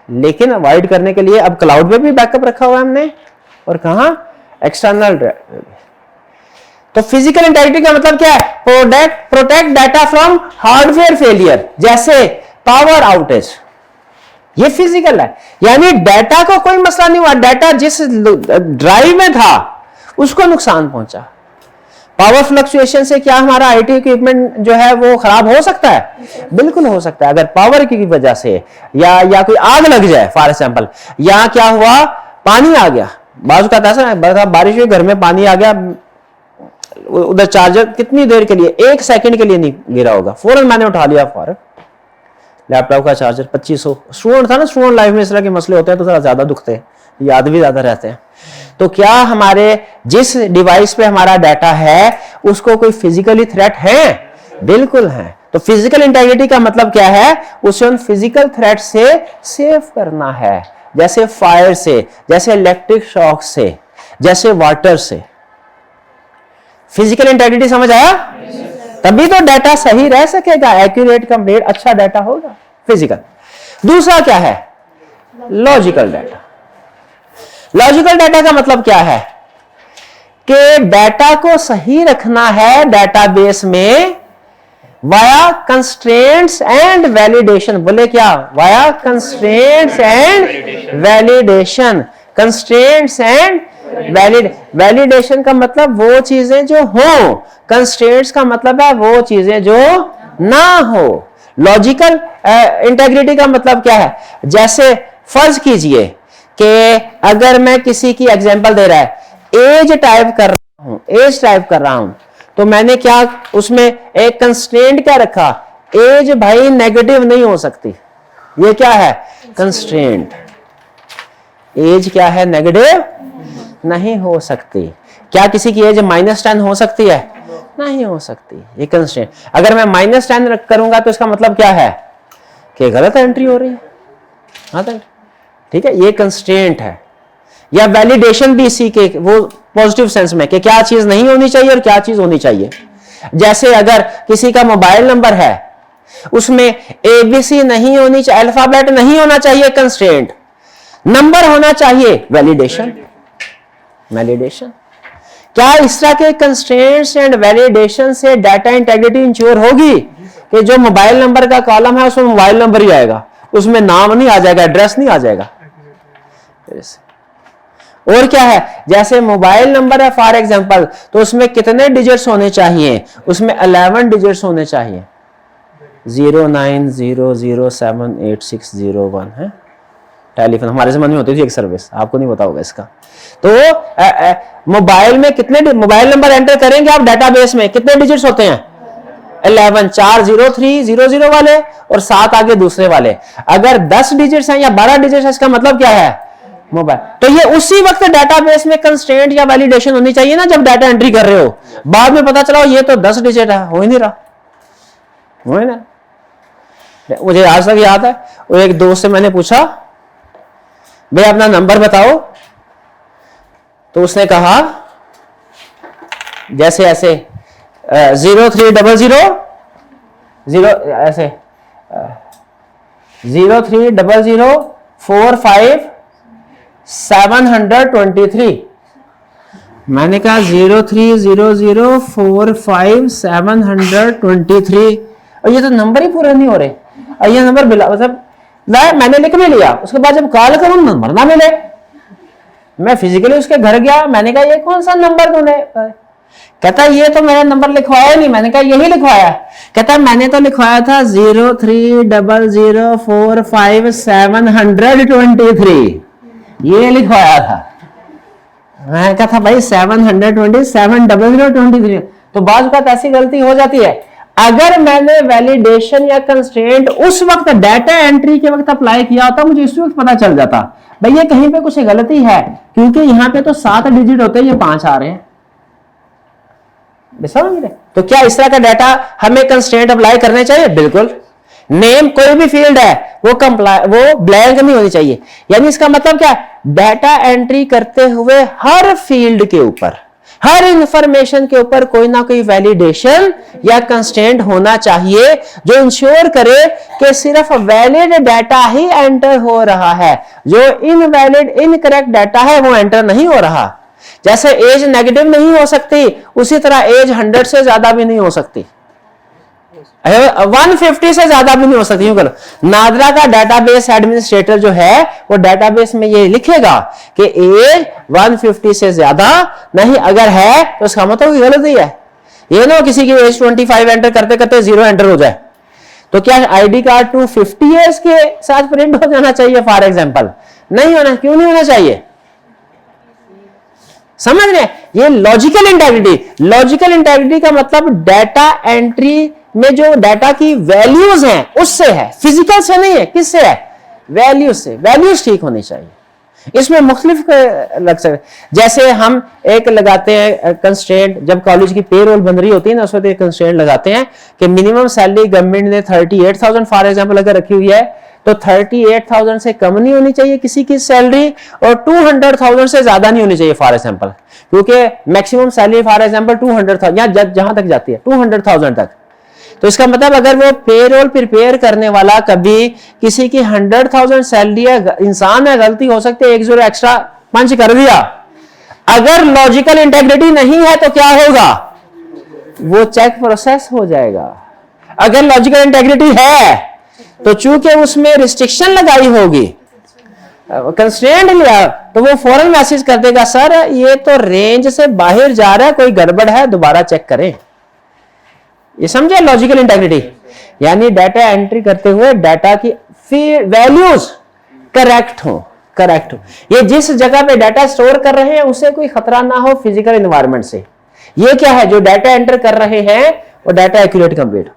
लेकिन अवॉइड करने के लिए अब क्लाउड में भी बैकअप रखा हुआ है हमने, और कहां? External drive. तो फिजिकल इंटेग्रिटी का मतलब क्या है? Protect data from hardware failure, जैसे पावर आउटेज, ये फिजिकल है, यानी डाटा को कोई मसला नहीं हुआ, डाटा जिस ड्राइव में था उसको नुकसान पहुंचा। पावर फ्लक्चुएशन से क्या हमारा आईटी इक्विपमेंट जो है वो खराब हो सकता है? बिल्कुल हो सकता है। अगर पावर की वजह से या कोई आग लग जाए फॉर एग्जांपल, या क्या हुआ, पानी आ गया, बाजू का ऐसा बारिश हुई, घर में पानी आ गया, उधर चार्जर कितनी देर के लिए, 1 सेकंड के लिए नहीं गिरा होगा, फौरन मैंने उठा लिया फौरन लैपटॉप का चार्जर 2500। स्टूडेंट था ना, स्टूडेंट लाइफ में इस तरह के मसले होते हैं तो थोड़ा ज्यादा दुखते हैं, याद भी ज्यादा रहते हैं। तो क्या हमारे जिस डिवाइस पे हमारा डाटा है उसको कोई फिजिकली थ्रेट है? बिल्कुल है। तो फिजिकल इंटेग्रिटी का मतलब क्या है? उसे उन फिजिकल थ्रेट से सेव करना है, जैसे फायर से, जैसे इलेक्ट्रिक शॉक से, जैसे वाटर से। फिजिकल इंटेग्रिटी समझ आया? तभी तो डाटा सही रह सकेगा, एक्यूरेट, कंप्लीट, अच्छा डाटा होगा, फिजिकल। दूसरा क्या है? Logical data. लॉजिकल डाटा का मतलब क्या है? कि डाटा को सही रखना है डाटाबेस में वाया कंस्ट्रेंट्स एंड वैलिडेशन। बोले क्या? Via constraints and validation. Constraints and validation का मतलब वो चीजें जो हो, कंस्ट्रेंट्स का मतलब है वो चीजें जो ना हो। लॉजिकल इंटेग्रिटी का मतलब क्या है? जैसे फर्ज कीजिए कि अगर मैं किसी की एग्जांपल दे रहा है, एज टाइप कर रहा हूं, तो मैंने क्या उसमें एक कंस्ट्रेंट क्या रखा? एज भाई नेगेटिव नहीं हो सकती। ये क्या है? कंस्ट्रेंट। एज क्या है? नेगेटिव नहीं हो सकती। क्या किसी की एज -10 हो सकती है? नहीं हो सकती, ये कंस्ट्रेंट। अगर मैं -10 करूंगा तो इसका मतलब क्या है? कि गलत एंट्री हो रही है। हाँ, ठीक है, ये कंस्ट्रेंट है। या वैलिडेशन भी इसी के वो पॉजिटिव सेंस में कि क्या चीज नहीं होनी चाहिए और क्या चीज होनी चाहिए। जैसे अगर किसी का मोबाइल नंबर है, उसमें एबीसी नहीं होनी चाहिए, अल्फाबेट नहीं होना चाहिए, कंस्ट्रेंट। नंबर होना चाहिए, वैलिडेशन। क्या इस तरह के कंस्ट्रेंट्स एंड वैलिडेशन से डाटा इंटेग्रिटी इंश्योर होगी कि जो मोबाइल नंबर का कॉलम है उसमें मोबाइल नंबर ही आएगा, उसमें नाम नहीं आ जाएगा, एड्रेस नहीं आ जाएगा। और क्या है? जैसे मोबाइल नंबर है फॉर एग्जांपल, तो उसमें कितने डिजिट्स होने चाहिए? उसमें 11 डिजिट्स होने चाहिए। 0900786001 है टेलीफोन, हमारे समझ में होती थी एक सर्विस, आपको नहीं पता होगा इसका। तो मोबाइल में कितने मोबाइल नंबर एंटर करेंगे आप डेटाबेस में, कितने डिजिट्स होते हैं? 11, 4 0300 वाले और 7 आगे दूसरे वाले। अगर 10 डिजिट्स हैं या 12 डिजिट्स है, इसका मतलब क्या है? मोबाइल। तो ये उसी वक्त डेटाबेस में कंस्ट्रेंट या वैलिडेशन होनी चाहिए ना, जब डाटा एंट्री कर रहे हो। बाद में पता चला ये तो 10 डिजिट है, हो ही नहीं रहा, हो ही ना। मुझे आज तक याद है, वो एक दोस्त से मैंने पूछा, भाई अपना नंबर बताओ, तो उसने कहा जैसे ऐसे 0300 ऐसे 030045 मैंने कहा 030045 723। और ये तो नंबर ही पूरे नहीं हो रहे, और ये नंबर मतलब मैंने लिख भी लिया, उसके बाद जब कॉल करूं नंबर ना मिले। मैं फिजिकली उसके घर गया, मैंने कहा ये कौन सा नंबर तूने, कहता ये तो मैंने नंबर लिखवाया नहीं। मैंने कहा यही लिखवाया। कहता मैंने तो लिखवाया था 030045 ये लिखवाया था। मैं कहा था भाई 720 तो बाज़ बात ऐसी गलती हो जाती है। अगर मैंने वैलिडेशन या कंस्ट्रेंट उस वक्त डाटा एंट्री के वक्त अप्लाई किया होता, मुझे इस वक्त पता चल जाता भाई ये कहीं पे कुछ गलती है, क्योंकि यहां पे तो 7 डिजिट होते हैं, ये 5 आ रहे हैं। समझ रहे? तो क्या इस तरह का डाटा हमें कंस्ट्रेंट अप्लाई करने चाहिए? बिल्कुल। नेम कोई भी फील्ड है वो ब्लैंक नहीं होनी चाहिए। यानी इसका मतलब क्या, डाटा एंट्री करते हुए हर फील्ड के ऊपर, हर इंफॉर्मेशन के ऊपर कोई ना कोई वैलिडेशन या कंस्ट्रेंट होना चाहिए जो इंश्योर करे कि सिर्फ वैलिड डाटा ही एंटर हो रहा है, जो इनवैलिड इनकरेक्ट डाटा है वो एंटर नहीं हो रहा। जैसे एज नेगेटिव नहीं हो सकती, उसी तरह एज 100 से ज्यादा भी नहीं हो सकती, 150 से ज्यादा भी नहीं हो सकती। नादरा का डाटाबेस एडमिनिस्ट्रेटर जो है वो डाटाबेस में ये लिखेगा कि एज 150 से ज्यादा नहीं, अगर है तो उसका मतलब गलती है। ये ना किसी की एज 25 एंटर करते करते 0 एंटर हो जाए, तो क्या आईडी कार्ड 250 ईयर्स के साथ प्रिंट हो जाना चाहिए? फॉर एग्जाम्पल नहीं होना, क्यों नहीं होना चाहिए? समझ रहे? ये लॉजिकल इंटेग्रिटी। लॉजिकल इंटेग्रिटी का मतलब डाटा एंट्री में जो डाटा की वैल्यूज हैं उससे है, फिजिकल से नहीं है। किससे है? वैल्यूज से। वैल्यूज ठीक होनी चाहिए। इसमें मुख्तलिफ लग सकते, जैसे हम एक लगाते हैं कंस्ट्रेंट, जब कॉलेज की पे रोल बन रही होती है ना, उस वक्त एक कंस्ट्रेंट लगाते हैं कि मिनिमम सैलरी गवर्नमेंट ने 38,000 फॉर एग्जाम्पल अगर रखी हुई है, तो 38,000 से कम नहीं होनी चाहिए किसी की सैलरी, और 200,000 से ज्यादा नहीं होनी चाहिए फॉर एग्जाम्पल, क्योंकि मैक्सिमम सैलरी फॉर एग्जाम्पल 200,000 या जहां तक जाती है 200,000 तक। तो इसका मतलब अगर वो पेरोल प्रिपेयर करने वाला कभी किसी की 100,000 सैलरी है, इंसान है, गलती हो सकती है, 1 0 एक्स्ट्रा पंच कर दिया, अगर लॉजिकल इंटेग्रिटी नहीं है तो क्या होगा? वो चेक प्रोसेस हो जाएगा। अगर लॉजिकल इंटेग्रिटी है तो चूंकि उसमें रिस्ट्रिक्शन लगाई होगी, कंस्ट्रेंट लिया, तो वो फौरन मैसेज कर देगा सर ये तो रेंज से बाहर जा रहा है, कोई गड़बड़ है, दोबारा चेक करें। ये समझे लॉजिकल इंटेग्रिटी? यानी डाटा एंट्री करते हुए डाटा की वैल्यूज करेक्ट हो। ये जिस जगह पे डाटा स्टोर कर रहे हैं उसे कोई खतरा ना हो फिजिकल एनवायरनमेंट से। ये क्या है? जो डाटा एंटर कर रहे हैं वो data accurate complete.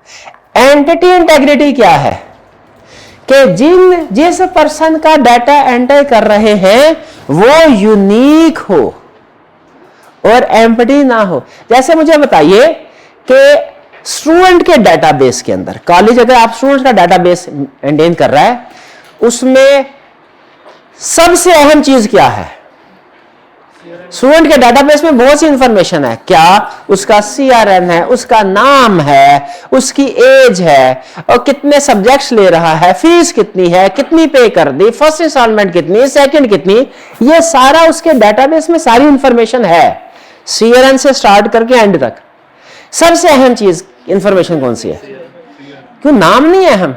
Entity integrity क्या है? कि जिस पर्सन का डाटा एंटर कर रहे हैं वो यूनिक हो और एम्प्टी ना हो। जैसे मुझे बताइए कि स्टूडेंट के डाटाबेस के अंदर, कॉलेज अगर आप स्टूडेंट का डाटाबेस मेंटेन कर रहा है, उसमें सबसे अहम चीज क्या है? स्टूडेंट के डाटाबेस में बहुत सी इंफॉर्मेशन है। क्या? उसका CRN है, उसका नाम है, उसकी एज है, और कितने सब्जेक्ट्स ले रहा है, फीस कितनी है, कितनी पे कर दी, फर्स्ट इंस्टॉलमेंट कितनी, सेकंड कितनी, ये सारा उसके डाटाबेस में सारी इंफॉर्मेशन है, CRN से स्टार्ट करके एंड तक। सबसे अहम चीज इंफॉर्मेशन कौन सी है? क्यों? नाम नहीं अहम।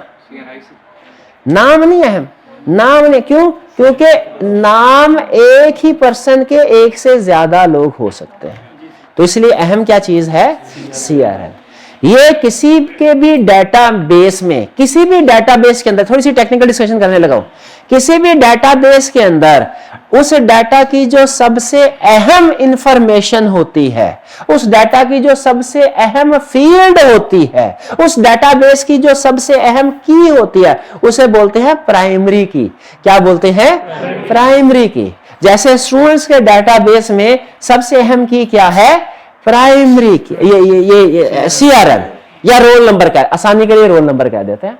नाम नहीं अहम। नाम नहीं, क्यों? क्योंकि नाम एक ही पर्सन के एक से ज्यादा लोग हो सकते हैं, तो इसलिए अहम क्या चीज है? CRN। ये किसी के भी डाटाबेस में, किसी भी डाटाबेस के अंदर, थोड़ी सी टेक्निकल डिस्कशन करने लगा हूं, किसी भी डाटाबेस के अंदर उस डाटा की जो सबसे अहम इंफॉर्मेशन होती है, उस डाटा की जो सबसे अहम फील्ड होती है, उस डाटाबेस की जो सबसे अहम की होती है, उसे बोलते हैं प्राइमरी की। क्या बोलते हैं? प्राइमरी की। जैसे स्टूडेंट्स के डाटाबेस में सबसे अहम की क्या है? प्राइमरी की। ये CRN या रोल नंबर का, आसानी के लिए रोल नंबर कह देते हैं।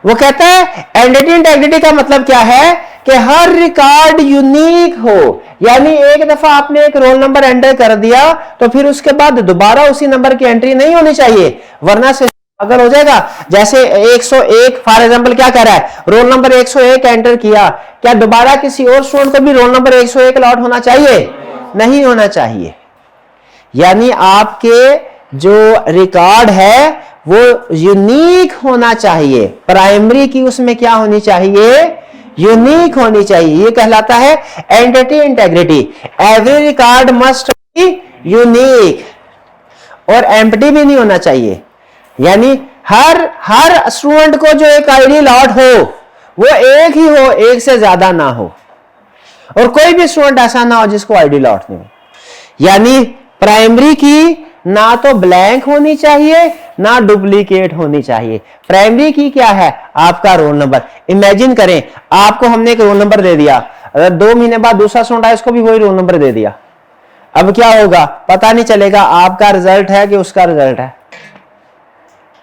वो कहता है एंटिटी इंटेग्रिटी का मतलब क्या है कि हर रिकॉर्ड यूनिक हो। यानी एक दफा आपने एक रोल नंबर एंटर कर दिया तो फिर उसके बाद दोबारा उसी नंबर की एंट्री नहीं होनी चाहिए, वरना से पागल हो जाएगा। जैसे 101 फॉर एग्जांपल क्या कह रहा है? रोल नंबर 101 एंटर किया, क्या दोबारा किसी और स्टूडेंट को भी रोल नंबर 101 अलॉट होना चाहिए? नहीं होना चाहिए। यानी आपके जो रिकॉर्ड है वो यूनिक होना चाहिए। प्राइमरी की उसमें क्या होनी चाहिए? यूनिक होनी चाहिए। ये कहलाता है entity integrity. Every record must be unique और एम्प्टी भी नहीं होना चाहिए। यानी हर स्टूडेंट को जो एक आईडी लॉट हो वो एक ही हो, एक से ज्यादा ना हो, और कोई भी स्टूडेंट ऐसा ना हो जिसको आईडी लॉट नहीं हो। यानी प्राइमरी की ना तो ब्लैंक होनी चाहिए ना डुप्लीकेट होनी चाहिए। प्राइमरी की क्या है? आपका रोल नंबर। इमेजिन करें आपको हमने एक रोल नंबर दे दिया, अगर 2 महीने बाद दूसरा स्टूडेंट आया उसको भी वही रोल नंबर दे दिया, अब क्या होगा? पता नहीं चलेगा आपका रिजल्ट है कि उसका रिजल्ट है।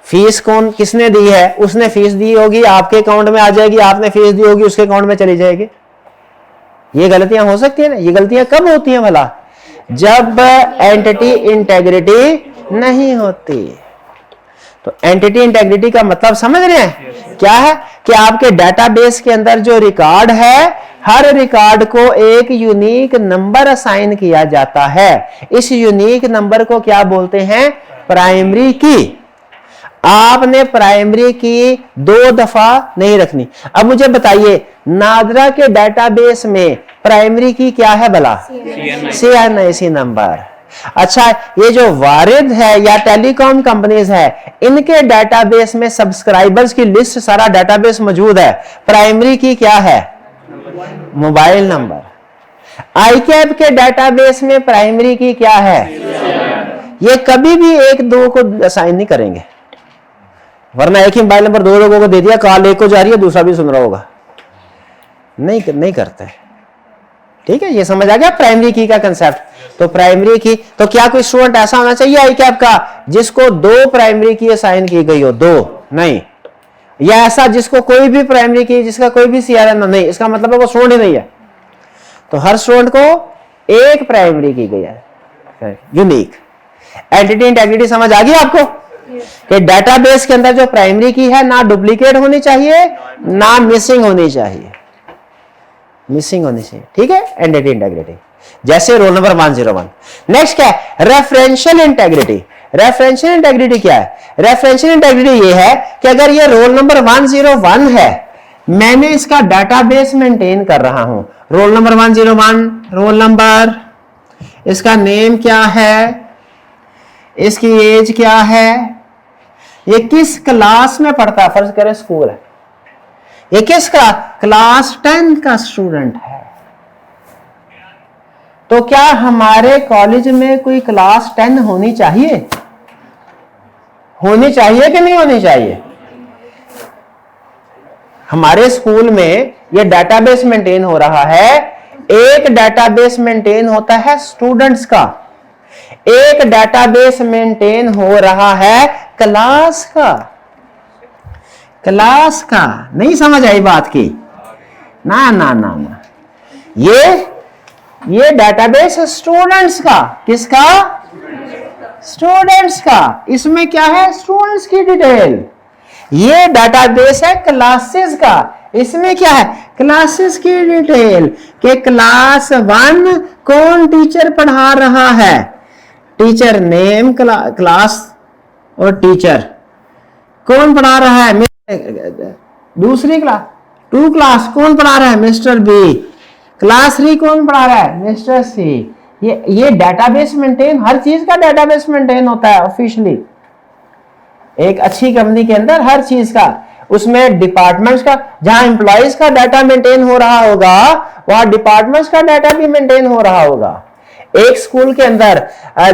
फीस किसने दी है? उसने फीस दी होगी, आपके अकाउंट में आ जाएगी, आपने फीस दी होगी, उसके अकाउंट में चली जाएगी। ये गलतियां हो सकती है ना। ये गलतियां कब होती हैं भला? जब एंटिटी इंटेग्रिटी नहीं होती। तो एंटिटी इंटेग्रिटी का मतलब समझ रहे हैं? क्या है कि आपके डेटाबेस के अंदर जो रिकॉर्ड है, हर रिकॉर्ड को एक यूनिक नंबर असाइन किया जाता है। इस यूनिक नंबर को क्या बोलते हैं? प्राइमरी की। आपने प्राइमरी की 2 दफा नहीं रखनी। अब मुझे बताइए नादरा के डेटाबेस में प्राइमरी की क्या है भला? CNIC number. अच्छा, ये जो वारिद है या टेलीकॉम कंपनीज है, इनके डेटाबेस में सब्सक्राइबर्स की लिस्ट, सारा डेटाबेस मौजूद है। प्राइमरी की क्या है? Mobile number. आईकैप के डेटाबेस में प्राइमरी की क्या है? ये कभी भी 1-2 को असाइन नहीं करेंगे, वरना एक ही मोबाइल नंबर 2 लोगों को दे दिया, कॉल एक को जा रही है, दूसरा भी सुन रहा होगा। नहीं करते। ठीक है, ये समझ आ गया प्राइमरी की का कंसेप्ट। तो प्राइमरी की, तो क्या कोई स्टूडेंट ऐसा होना चाहिए आईकैप का जिसको 2 प्राइमरी की असाइन की गई हो? 2 नहीं, या ऐसा जिसको कोई भी प्राइमरी की, जिसका कोई भी CRN नहीं, इसका मतलब है वो स्टूडेंट ही नहीं है। तो हर स्टूडेंट को एक प्राइमरी की गई है यूनिक। एंटिटी इंटेग्रिटी समझ आ गई आपको कि डेटाबेस के अंदर जो प्राइमरी की है ना डुप्लीकेट होनी चाहिए ना मिसिंग होनी चाहिए। ठीक है, एंटिटी इंटेग्रिटी। जैसे रोल नंबर 101। नेक्स्ट क्या है? Referential integrity. रेफरेंशियल इंटेग्रिटी क्या है? रेफरेंशियल इंटेग्रिटी ये है कि अगर ये रोल नंबर 101 है, मैंने इसका डेटाबेस मेंटेन कर रहा हूं, रोल नंबर 101, रोल नंबर, इसका नेम क्या है, इसकी एज क्या है, ये किस क्लास में पढ़ता है, फर्ज करें स्कूल है, ये किस क्लास 10 का स्टूडेंट है। तो क्या हमारे कॉलेज में कोई क्लास 10 होनी चाहिए? होनी चाहिए कि नहीं होनी चाहिए? हमारे स्कूल में ये डेटाबेस मेंटेन हो रहा है। एक डेटाबेस मेंटेन होता है स्टूडेंट्स का, एक डेटाबेस मेंटेन हो रहा है क्लास का। क्लास का नहीं समझ आई बात की? ना ना ना ना, ये डेटाबेस स्टूडेंट्स का। किसका? स्टूडेंट्स का। इसमें क्या है? स्टूडेंट्स की डिटेल। ये डेटाबेस है क्लासेस का, इसमें क्या है? क्लासेस की डिटेल के क्लास 1 कौन टीचर पढ़ा रहा है, टीचर नेम, क्लास और टीचर कौन पढ़ा रहा है, दूसरी क्लास 2 क्लास कौन पढ़ा रहा है, मिस्टर बी। क्लास 3 कौन पढ़ा रहा है, मिस्टर सी। ये डेटाबेस मेंटेन, हर चीज का डेटाबेस मेंटेन होता है ऑफिशियली। एक अच्छी कंपनी के अंदर हर चीज का, उसमें डिपार्टमेंट्स का, जहां एम्प्लॉइज का डाटा मेंटेन हो रहा होगा वहां डिपार्टमेंट्स का डाटा भी मेंटेन हो रहा होगा। एक स्कूल के अंदर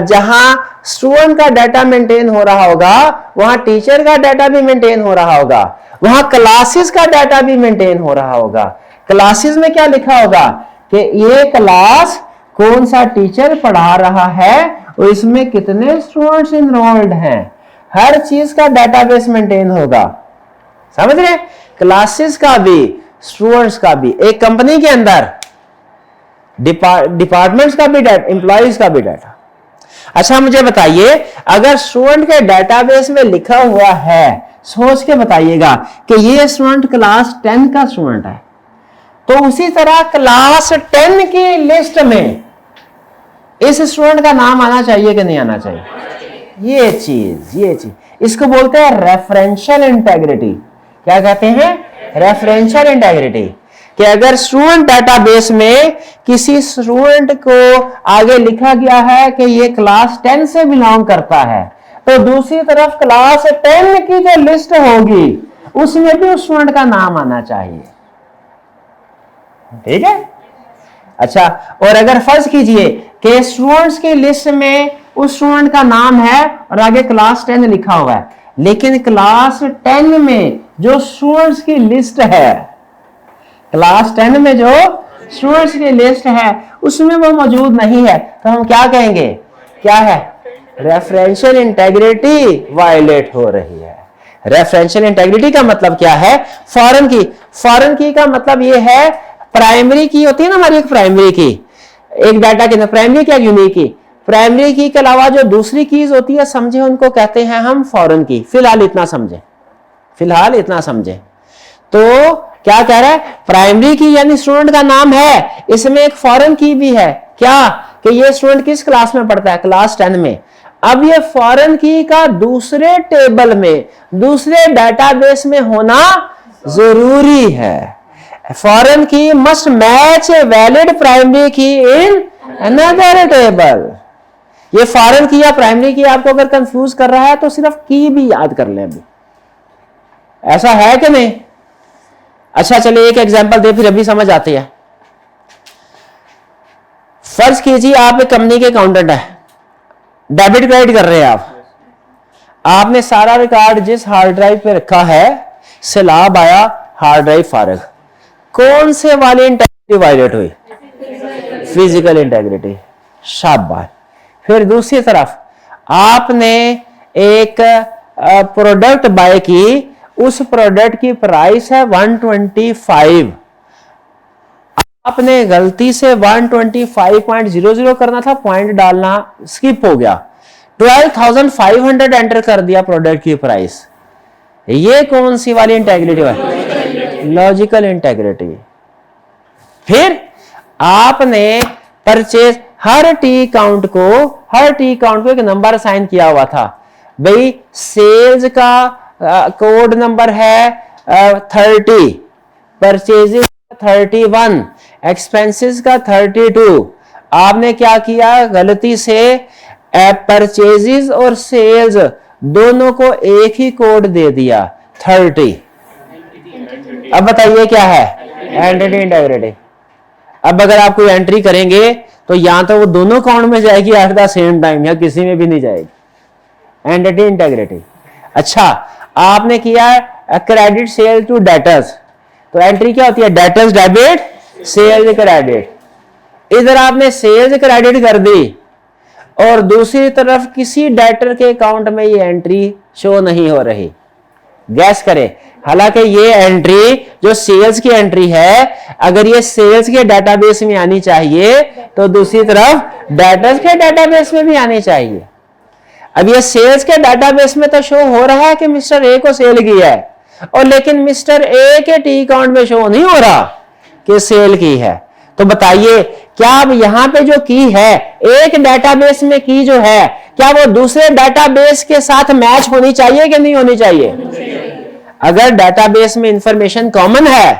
जहां स्टूडेंट का डाटा मेंटेन हो रहा होगा वहां टीचर का डाटा भी मेंटेन हो रहा होगा, वहां क्लासेस का डाटा भी मेंटेन हो रहा होगा। क्लासेस में क्या लिखा होगा कि ये क्लास कौन सा टीचर पढ़ा रहा है और इसमें कितने स्टूडेंट्स इनरोल्ड हैं, हर चीज का डाटाबेस मेंटेन होगा। समझ रहे? क्लासेस का भी, स्टूडेंट्स का भी। एक कंपनी के अंदर डिपार्टमेंट्स का भी डाटा, एम्प्लॉइज का भी डाटा। अच्छा मुझे बताइए, अगर स्टूडेंट के डाटाबेस में लिखा हुआ है, सोच के बताइएगा कि ये स्टूडेंट क्लास 10 का स्टूडेंट है, तो उसी तरह क्लास 10 की लिस्ट में इस स्टूडेंट का नाम आना चाहिए कि नहीं आना चाहिए? ये चीज इसको बोलते हैं रेफरेंशियल इंटेग्रिटी। क्या कहते हैं? Referential integrity. कि अगर स्टूडेंट डेटाबेस में किसी स्टूडेंट को आगे लिखा गया है कि ये क्लास 10 से बिलोंग करता है, तो दूसरी तरफ क्लास 10 की जो लिस्ट होगी उसमें भी उस स्टूडेंट का नाम आना चाहिए। ठीक है? अच्छा, और अगर फर्ज कीजिए कि स्टूडेंट्स की लिस्ट में उस स्टूडेंट का नाम है और आगे क्लास 10 लिखा हुआ है, लेकिन क्लास 10 में जो स्टूडेंट्स की लिस्ट है, क्लास 10 में जो स्टूडेंट्स की लिस्ट है उसमें वो मौजूद नहीं है, तो हम क्या कहेंगे? क्या है? रेफरेंशियल इंटेग्रिटी वायलेट हो रही है। रेफरेंशियल इंटेग्रिटी का मतलब क्या है? फॉरेन की। फॉरेन की का मतलब ये है, प्राइमरी की होती है ना हमारी, एक प्राइमरी की, एक डाटा की, प्राइमरी की, यूनिक की। प्राइमरी की के अलावा जो दूसरी कीज होती है, समझे, उनको कहते हैं हम फॉरेन की। फिलहाल इतना समझे, फिलहाल इतना समझे। तो क्या कह रहा है? प्राइमरी की यानी स्टूडेंट का नाम है, इसमें एक फॉरेन की भी है। क्या? कि ये स्टूडेंट किस क्लास में पढ़ता है? क्लास 10 में। अब ये फॉरेन की का दूसरे टेबल में, दूसरे डेटाबेस में होना जरूरी है। फॉरेन की must match a valid primary की इन अनदर टेबल। ये फॉरेन की या प्राइमरी की आपको अगर कंफ्यूज कर रहा है तो सिर्फ की भी याद कर लें अभी। ऐसा है कि नहीं? अच्छा, चलिए एक एग्जांपल दे, फिर अभी समझ आती है। फर्ज कीजिए आप एक कंपनी के अकाउंटेंट है, डेबिट क्रेडिट कर रहे हैं आप। आपने सारा रिकॉर्ड जिस हार्ड ड्राइव पे रखा है, सैलाब आया, हार्ड ड्राइव फारग। कौन से वाली इंटेग्रिटी वायलेट हुई? Physical integrity. शाबाश। फिर दूसरी तरफ आपने एक प्रोडक्ट बाय की, उस प्रोडक्ट की प्राइस है 125, आपने गलती से 125.00 करना था, पॉइंट डालना स्किप हो गया, 12,500 एंटर कर दिया प्रोडक्ट की प्राइस। ये कौन सी वाली इंटेग्रिटी है? Logical integrity. फिर आपने परचेज, हर टी काउंट को एक नंबर असाइन किया हुआ था। भाई सेल्स का कोड नंबर है 30, परचेजेस 31, एक्सपेंसेस का 32। आपने क्या किया? गलती से परचेजेस और सेल्स दोनों को एक ही कोड दे दिया, 30। अब बताइए क्या है? Entity integrity. अब अगर आप कोई एंट्री करेंगे तो या तो वो दोनों अकाउंट में जाएगी एट द सेम टाइम, या किसी में भी नहीं जाएगी। Entity integrity. अच्छा, आपने किया क्रेडिट सेल टू डेटर्स, तो एंट्री क्या होती है? Debtors debit, sales credit. इधर आपने सेल्स क्रेडिट कर दी और दूसरी तरफ किसी डेटर के अकाउंट में ये एंट्री शो नहीं हो रही। गैस करें, हालांकि ये एंट्री जो सेल्स की एंट्री है, अगर ये सेल्स के डेटाबेस में आनी चाहिए तो दूसरी तरफ डेटर्स के डेटाबेस में भी आनी चाहिए। अब ये सेल्स के डेटाबेस में तो शो हो रहा है कि मिस्टर ए को सेल किया है, और लेकिन मिस्टर ए के टी अकाउंट में शो नहीं हो रहा कि सेल की है। तो बताइए, क्या अब यहां पे जो की है, एक डेटाबेस में की जो है, क्या वो दूसरे डेटाबेस के साथ मैच होनी चाहिए कि नहीं होनी चाहिए? अगर डेटाबेस में इंफॉर्मेशन कॉमन है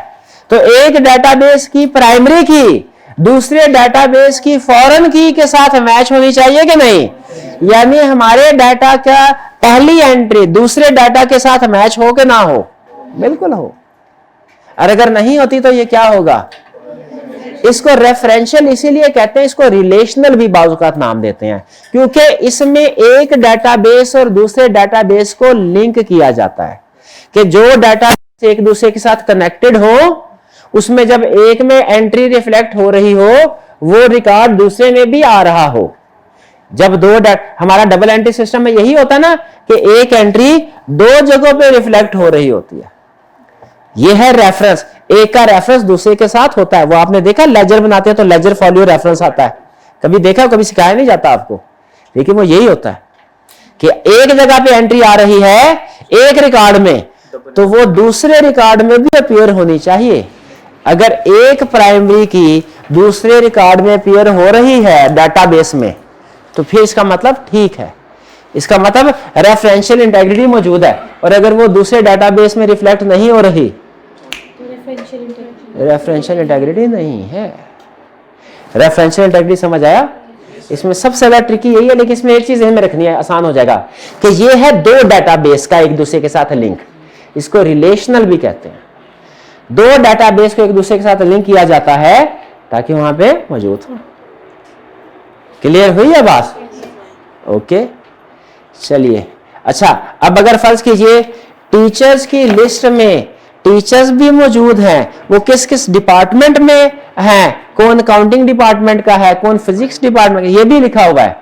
तो एक डेटाबेस की प्राइमरी की दूसरे डेटाबेस की फॉरेन की के साथ मैच होनी चाहिए कि नहीं? यानी हमारे डाटा का पहली एंट्री दूसरे डाटा के साथ मैच हो कि ना हो? बिल्कुल हो। और अगर नहीं होती तो ये क्या होगा? इसको रेफरेंशियल इसीलिए कहते हैं, इसको रिलेशनल भी बाज़ नाम देते हैं, क्योंकि इसमें एक डेटाबेस और दूसरे डेटाबेस को लिंक किया जाता है कि जो डाटा एक दूसरे के साथ कनेक्टेड हो, उसमें जब एक में एंट्री रिफ्लेक्ट हो रही हो, वो रिकॉर्ड दूसरे में भी आ रहा हो। जब दो हमारा डबल एंट्री सिस्टम में यही होता है ना कि एक एंट्री दो जगहों पे रिफ्लेक्ट हो रही होती है। यह है रेफरेंस, एक का रेफरेंस दूसरे के साथ होता है। वो आपने देखा लेजर बनाते हैं तो लेजर फॉलो रेफरेंस आता है, कभी देखा, कभी सिखाया नहीं जाता आपको, लेकिन वो यही होता है कि एक जगह पे एंट्री आ रही है एक रिकॉर्ड में, तो वो दूसरे रिकॉर्ड में भी अपीयर होनी चाहिए। अगर एक प्राइमरी की दूसरे रिकॉर्ड में अपीयर हो रही है डेटाबेस में, तो फिर इसका मतलब ठीक है। इसका मतलब रेफरेंशियल इंटेग्रिटी मौजूद है, और अगर वो दूसरे डाटाबेस में रिफ्लेक्ट नहीं हो रही, रेफरेंशियल इंटेग्रिटी नहीं है। रेफरेंशियल इंटेग्रिटी समझ आया? इसमें सबसे ज्यादा ट्रिकी यही है, लेकिन इसमें एक चीज में रखनी है, आसान हो जाएगा, कि ये है दो डाटाबेस का एक दूसरे के साथ लिंक, इसको रिलेशनल भी कहते हैं। दो डाटाबेस को एक दूसरे के साथ लिंक किया जाता है ताकि वहां पे मौजूद हो। क्लियर हुई है बात? ओके, चलिए। अच्छा, अब अगर फर्ज कीजिए टीचर्स की लिस्ट में टीचर्स भी मौजूद हैं, वो किस किस डिपार्टमेंट में हैं, कौन अकाउंटिंग डिपार्टमेंट का है, कौन फिजिक्स डिपार्टमेंट का, ये भी लिखा हुआ है।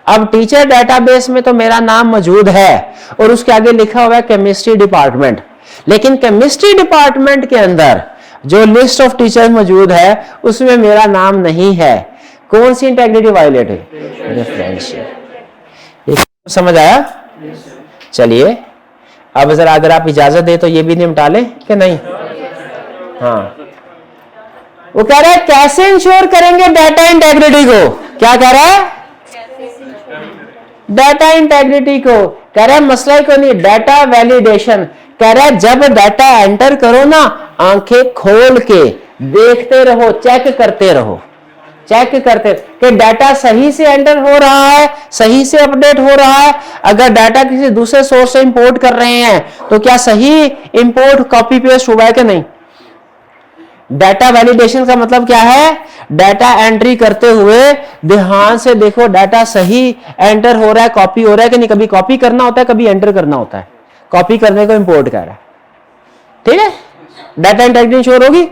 अब टीचर डाटाबेस में तो मेरा नाम मौजूद है और उसके आगे लिखा हुआ है केमिस्ट्री डिपार्टमेंट, लेकिन केमिस्ट्री डिपार्टमेंट के अंदर जो लिस्ट ऑफ टीचर मौजूद है उसमें मेरा नाम नहीं है। कौन सी इंटेग्रिटी वायलेट है? रेफरेंशियल। समझ आया? चलिए, अब जरा अगर आप इजाजत दे तो ये भी निपटा लें कि नहीं? हाँ, वो कह रहा है कैसे इंश्योर करेंगे डाटा इंटेग्रिटी को? क्या कह रहा है? डाटा इंटेग्रिटी को कह रहा है मसला को नहीं, डाटा वैलिडेशन। कह रहा है जब डाटा एंटर करो ना, आंखें खोल के देखते रहो, चेक करते रहो, चेक करते कि डाटा सही से एंटर हो रहा है, सही से अपडेट हो रहा है। अगर डाटा किसी दूसरे सोर्स से इंपोर्ट कर रहे हैं तो क्या सही इंपोर्ट कॉपी पेस्ट हुआ है कि नहीं? डाटा वैलिडेशन का मतलब क्या है? डाटा एंट्री करते हुए ध्यान से देखो डाटा सही एंटर हो रहा है, कॉपी हो रहा है कि नहीं। कभी कॉपी करना होता है, कभी एंटर करना होता है। कॉपी करने को इंपोर्ट कर रहा है, ठीक है, डाटा इंटेग्रिटी इंश्योर होगी।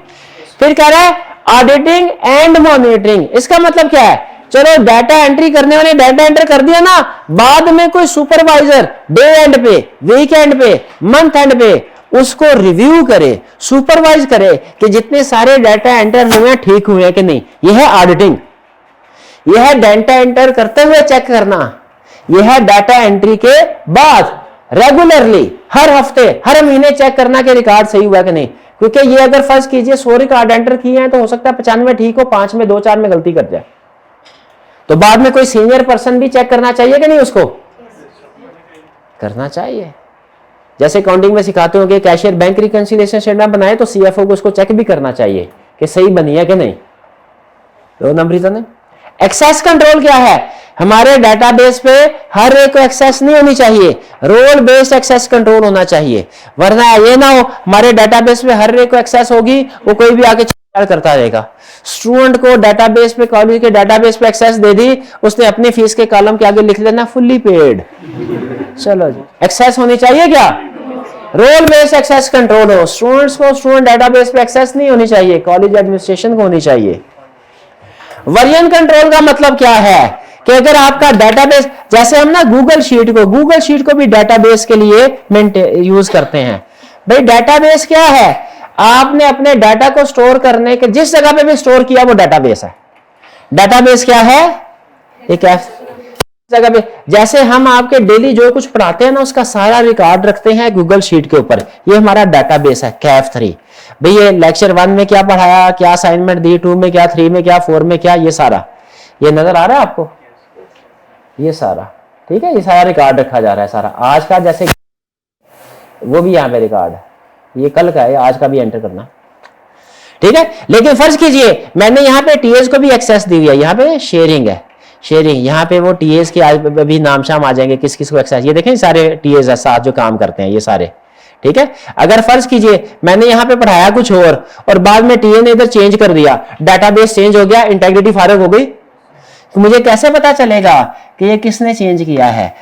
फिर कह रहा है ऑडिटिंग एंड मॉनिटरिंग। इसका मतलब क्या है? चलो डाटा एंट्री करने वाले डाटा एंटर कर दिया ना, बाद में कोई सुपरवाइजर डे एंड पे, वीक एंड पे, मंथ एंड पे उसको रिव्यू करे, सुपरवाइज करे कि जितने सारे डाटा एंटर हुए हैं ठीक हुए हैं कि नहीं। यह है ऑडिटिंग। यह है डाटा एंटर करते हुए चेक करना। यह है डाटा एंट्री के बाद रेगुलरली हर हफ्ते हर महीने चेक करना कि रिकॉर्ड सही हुआ कि नहीं। क्योंकि ये अगर फर्ज कीजिए 100 रिकॉर्ड एंटर किए हैं तो हो सकता है 95 ठीक हो, 5 में 2-4 में गलती कर जाए, तो बाद में कोई सीनियर पर्सन भी चेक करना चाहिए कि नहीं? उसको करना चाहिए। जैसे अकाउंटिंग में सिखाते हो कि कैशियर बैंक रिकंसिलिएशन स्टेटमेंट बनाए तो सीएफओ को उसको चेक भी करना चाहिए कि सही बनी है कि नहीं। 2 नंबर रीजन है। एक्सेस कंट्रोल क्या है? हमारे डेटाबेस पे हर एक को एक्सेस नहीं होनी चाहिए, रोल बेस्ड एक्सेस कंट्रोल होना चाहिए। वरना ये ना हो हमारे डेटाबेस पे हर एक को एक्सेस होगी, वो कोई भी आके चेक करता रहेगा। स्टूडेंट को डेटाबेस पे, कॉलेज के डेटाबेस पे एक्सेस दे दी, उसने अपनी फीस के कॉलम के आगे लिख लेना फुल्ली पेड। चलो जी, एक्सेस होनी चाहिए क्या? रोल बेस्ड एक्सेस कंट्रोल हो। स्टूडेंट्स को स्टूडेंट डेटाबेस पे एक्सेस नहीं होनी चाहिए, कॉलेज एडमिनिस्ट्रेशन को होनी चाहिए। वर्जन कंट्रोल का मतलब क्या है कि अगर आपका डेटाबेस, जैसे हम ना गूगल शीट को भी डेटाबेस के लिए यूज करते हैं। भाई डेटाबेस क्या है? आपने अपने डाटा को स्टोर करने के जिस जगह पे भी स्टोर किया वो डेटाबेस है। डेटाबेस क्या है? एक जगह पे, जैसे हम आपके डेली जो कुछ पढ़ाते हैं ना उसका सारा रिकॉर्ड रखते हैं गूगल शीट के ऊपर, ये हमारा डेटाबेस है कैफ3। भाई ये लेक्चर 1 में क्या पढ़ाया, क्या असाइनमेंट दी, 2 में क्या, 3 में क्या, 4 में क्या, ये सारा ये नजर आ रहा है आपको, ये सारा, ठीक है, ये सारा रिकॉर्ड रखा जा रहा है सारा। आज का जैसे वो भी यहाँ पे रिकॉर्ड है, ये कल का है, आज का भी एंटर करना, ठीक है। लेकिन फर्ज कीजिए मैंने यहाँ पे टीएस को भी एक्सेस दी हुई है, यहाँ पे शेयरिंग है, शेयरिंग, यहाँ पे वो टीएस के भी नाम शाम आ जाएंगे, किस किस को एक्सेस, ये देखें सारे टीएस है साथ जो काम करते हैं ये सारे, ठीक है। अगर फर्ज कीजिए मैंने यहाँ पे पढ़ाया कुछ और बाद में टीए ने इधर चेंज कर दिया, डाटाबेस चेंज हो गया, इंटेग्रिटी फारग हो गई, तो मुझे कैसे पता चलेगा कि ये किसने चेंज किया है?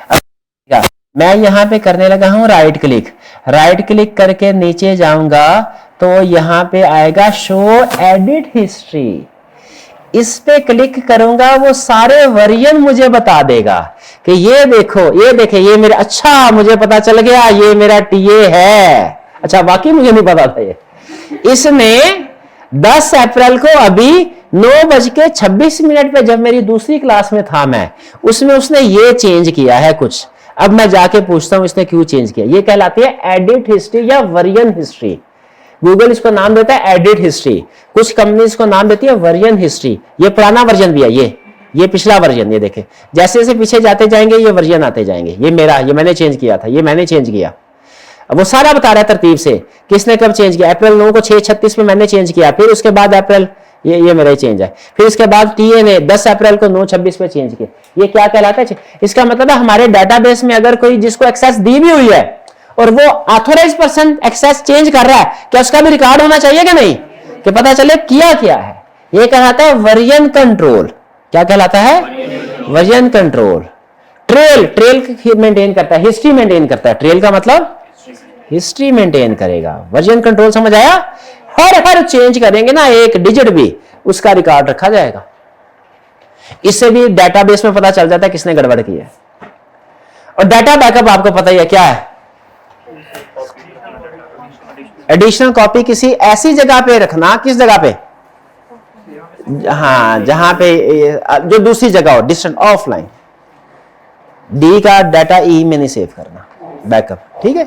मैं यहाँ पे करने लगा हूं राइट क्लिक करके नीचे जाऊंगा तो यहाँ पे आएगा शो एडिट हिस्ट्री, इस पे क्लिक करूंगा, वो सारे वर्जन मुझे बता देगा कि ये देखो, ये देखे, ये मेरा, अच्छा मुझे पता चल गया ये मेरा टीए है, अच्छा बाकी मुझे नहीं पता था। ये इसने 10 अप्रैल को अभी 9:26 पे जब मेरी दूसरी क्लास में था मैं, उसमें उसने ये चेंज किया है कुछ। अब मैं जाके पूछता हूं इसने क्यों चेंज किया, ये कहलाती है एडिट हिस्ट्री या वर्जन हिस्ट्री। गूगल इसको नाम देता है एडिट हिस्ट्री, कुछ कंपनी इसको नाम देती है वर्जन हिस्ट्री, ये पुराना वर्जन भी है, ये ये पिछला वर्जन, ये देखें जैसे जैसे पीछे जाते जाएंगे ये वर्जन आते जाएंगे, ये मेरा, ये मैंने चेंज किया था, ये मैंने चेंज किया। अब वो सारा बता रहा है तरतीब से किसने कब चेंज किया। अप्रैल 9 को 6:36 में मैंने चेंज किया, फिर उसके बाद अप्रैल ये मेरा ही चेंज है, फिर इसके बाद टीए ने 10 अप्रैल को 9:26 में चेंज किया। ये क्या कहलाता है? इसका मतलब है हमारे डाटाबेस में अगर कोई जिसको एक्सेस दी भी हुई है और वो ऑथोराइज पर्सन एक्सेस चेंज कर रहा है, क्या उसका भी रिकॉर्ड होना चाहिए कि नहीं, कि पता चले किया क्या है। ये कहलाता है वर्जन कंट्रोल। क्या कहलाता है? Version control. ट्रेल मेंटेन करता है, हिस्ट्री मेंटेन करता है। ट्रेल का मतलब हिस्ट्री मेंटेन करेगा। वर्जन कंट्रोल समझ आया? हर चेंज करेंगे ना एक डिजिट भी, उसका रिकॉर्ड रखा जाएगा। इससे भी डेटाबेस में पता चल जाता है किसने गड़बड़ की है। और डाटा बैकअप आपको पता ही है क्या है, एडिशनल कॉपी किसी ऐसी जगह पे रखना, किस जगह पे? हाँ, जहां पे जो दूसरी जगह हो, डिस्टेंट ऑफलाइन। डी का डाटा ई में नहीं सेव करना, बैकअप। ठीक है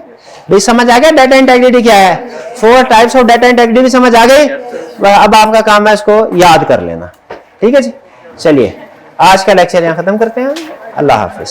भाई, समझ आ गया डाटा इंटेग्रिटी क्या है? 4 टाइप्स ऑफ डाटा इंटेग्रिटी समझ आ गई। अब आपका काम है इसको याद कर लेना। ठीक है जी, चलिए आज का लेक्चर यहां खत्म करते हैं। अल्लाह हाफिज।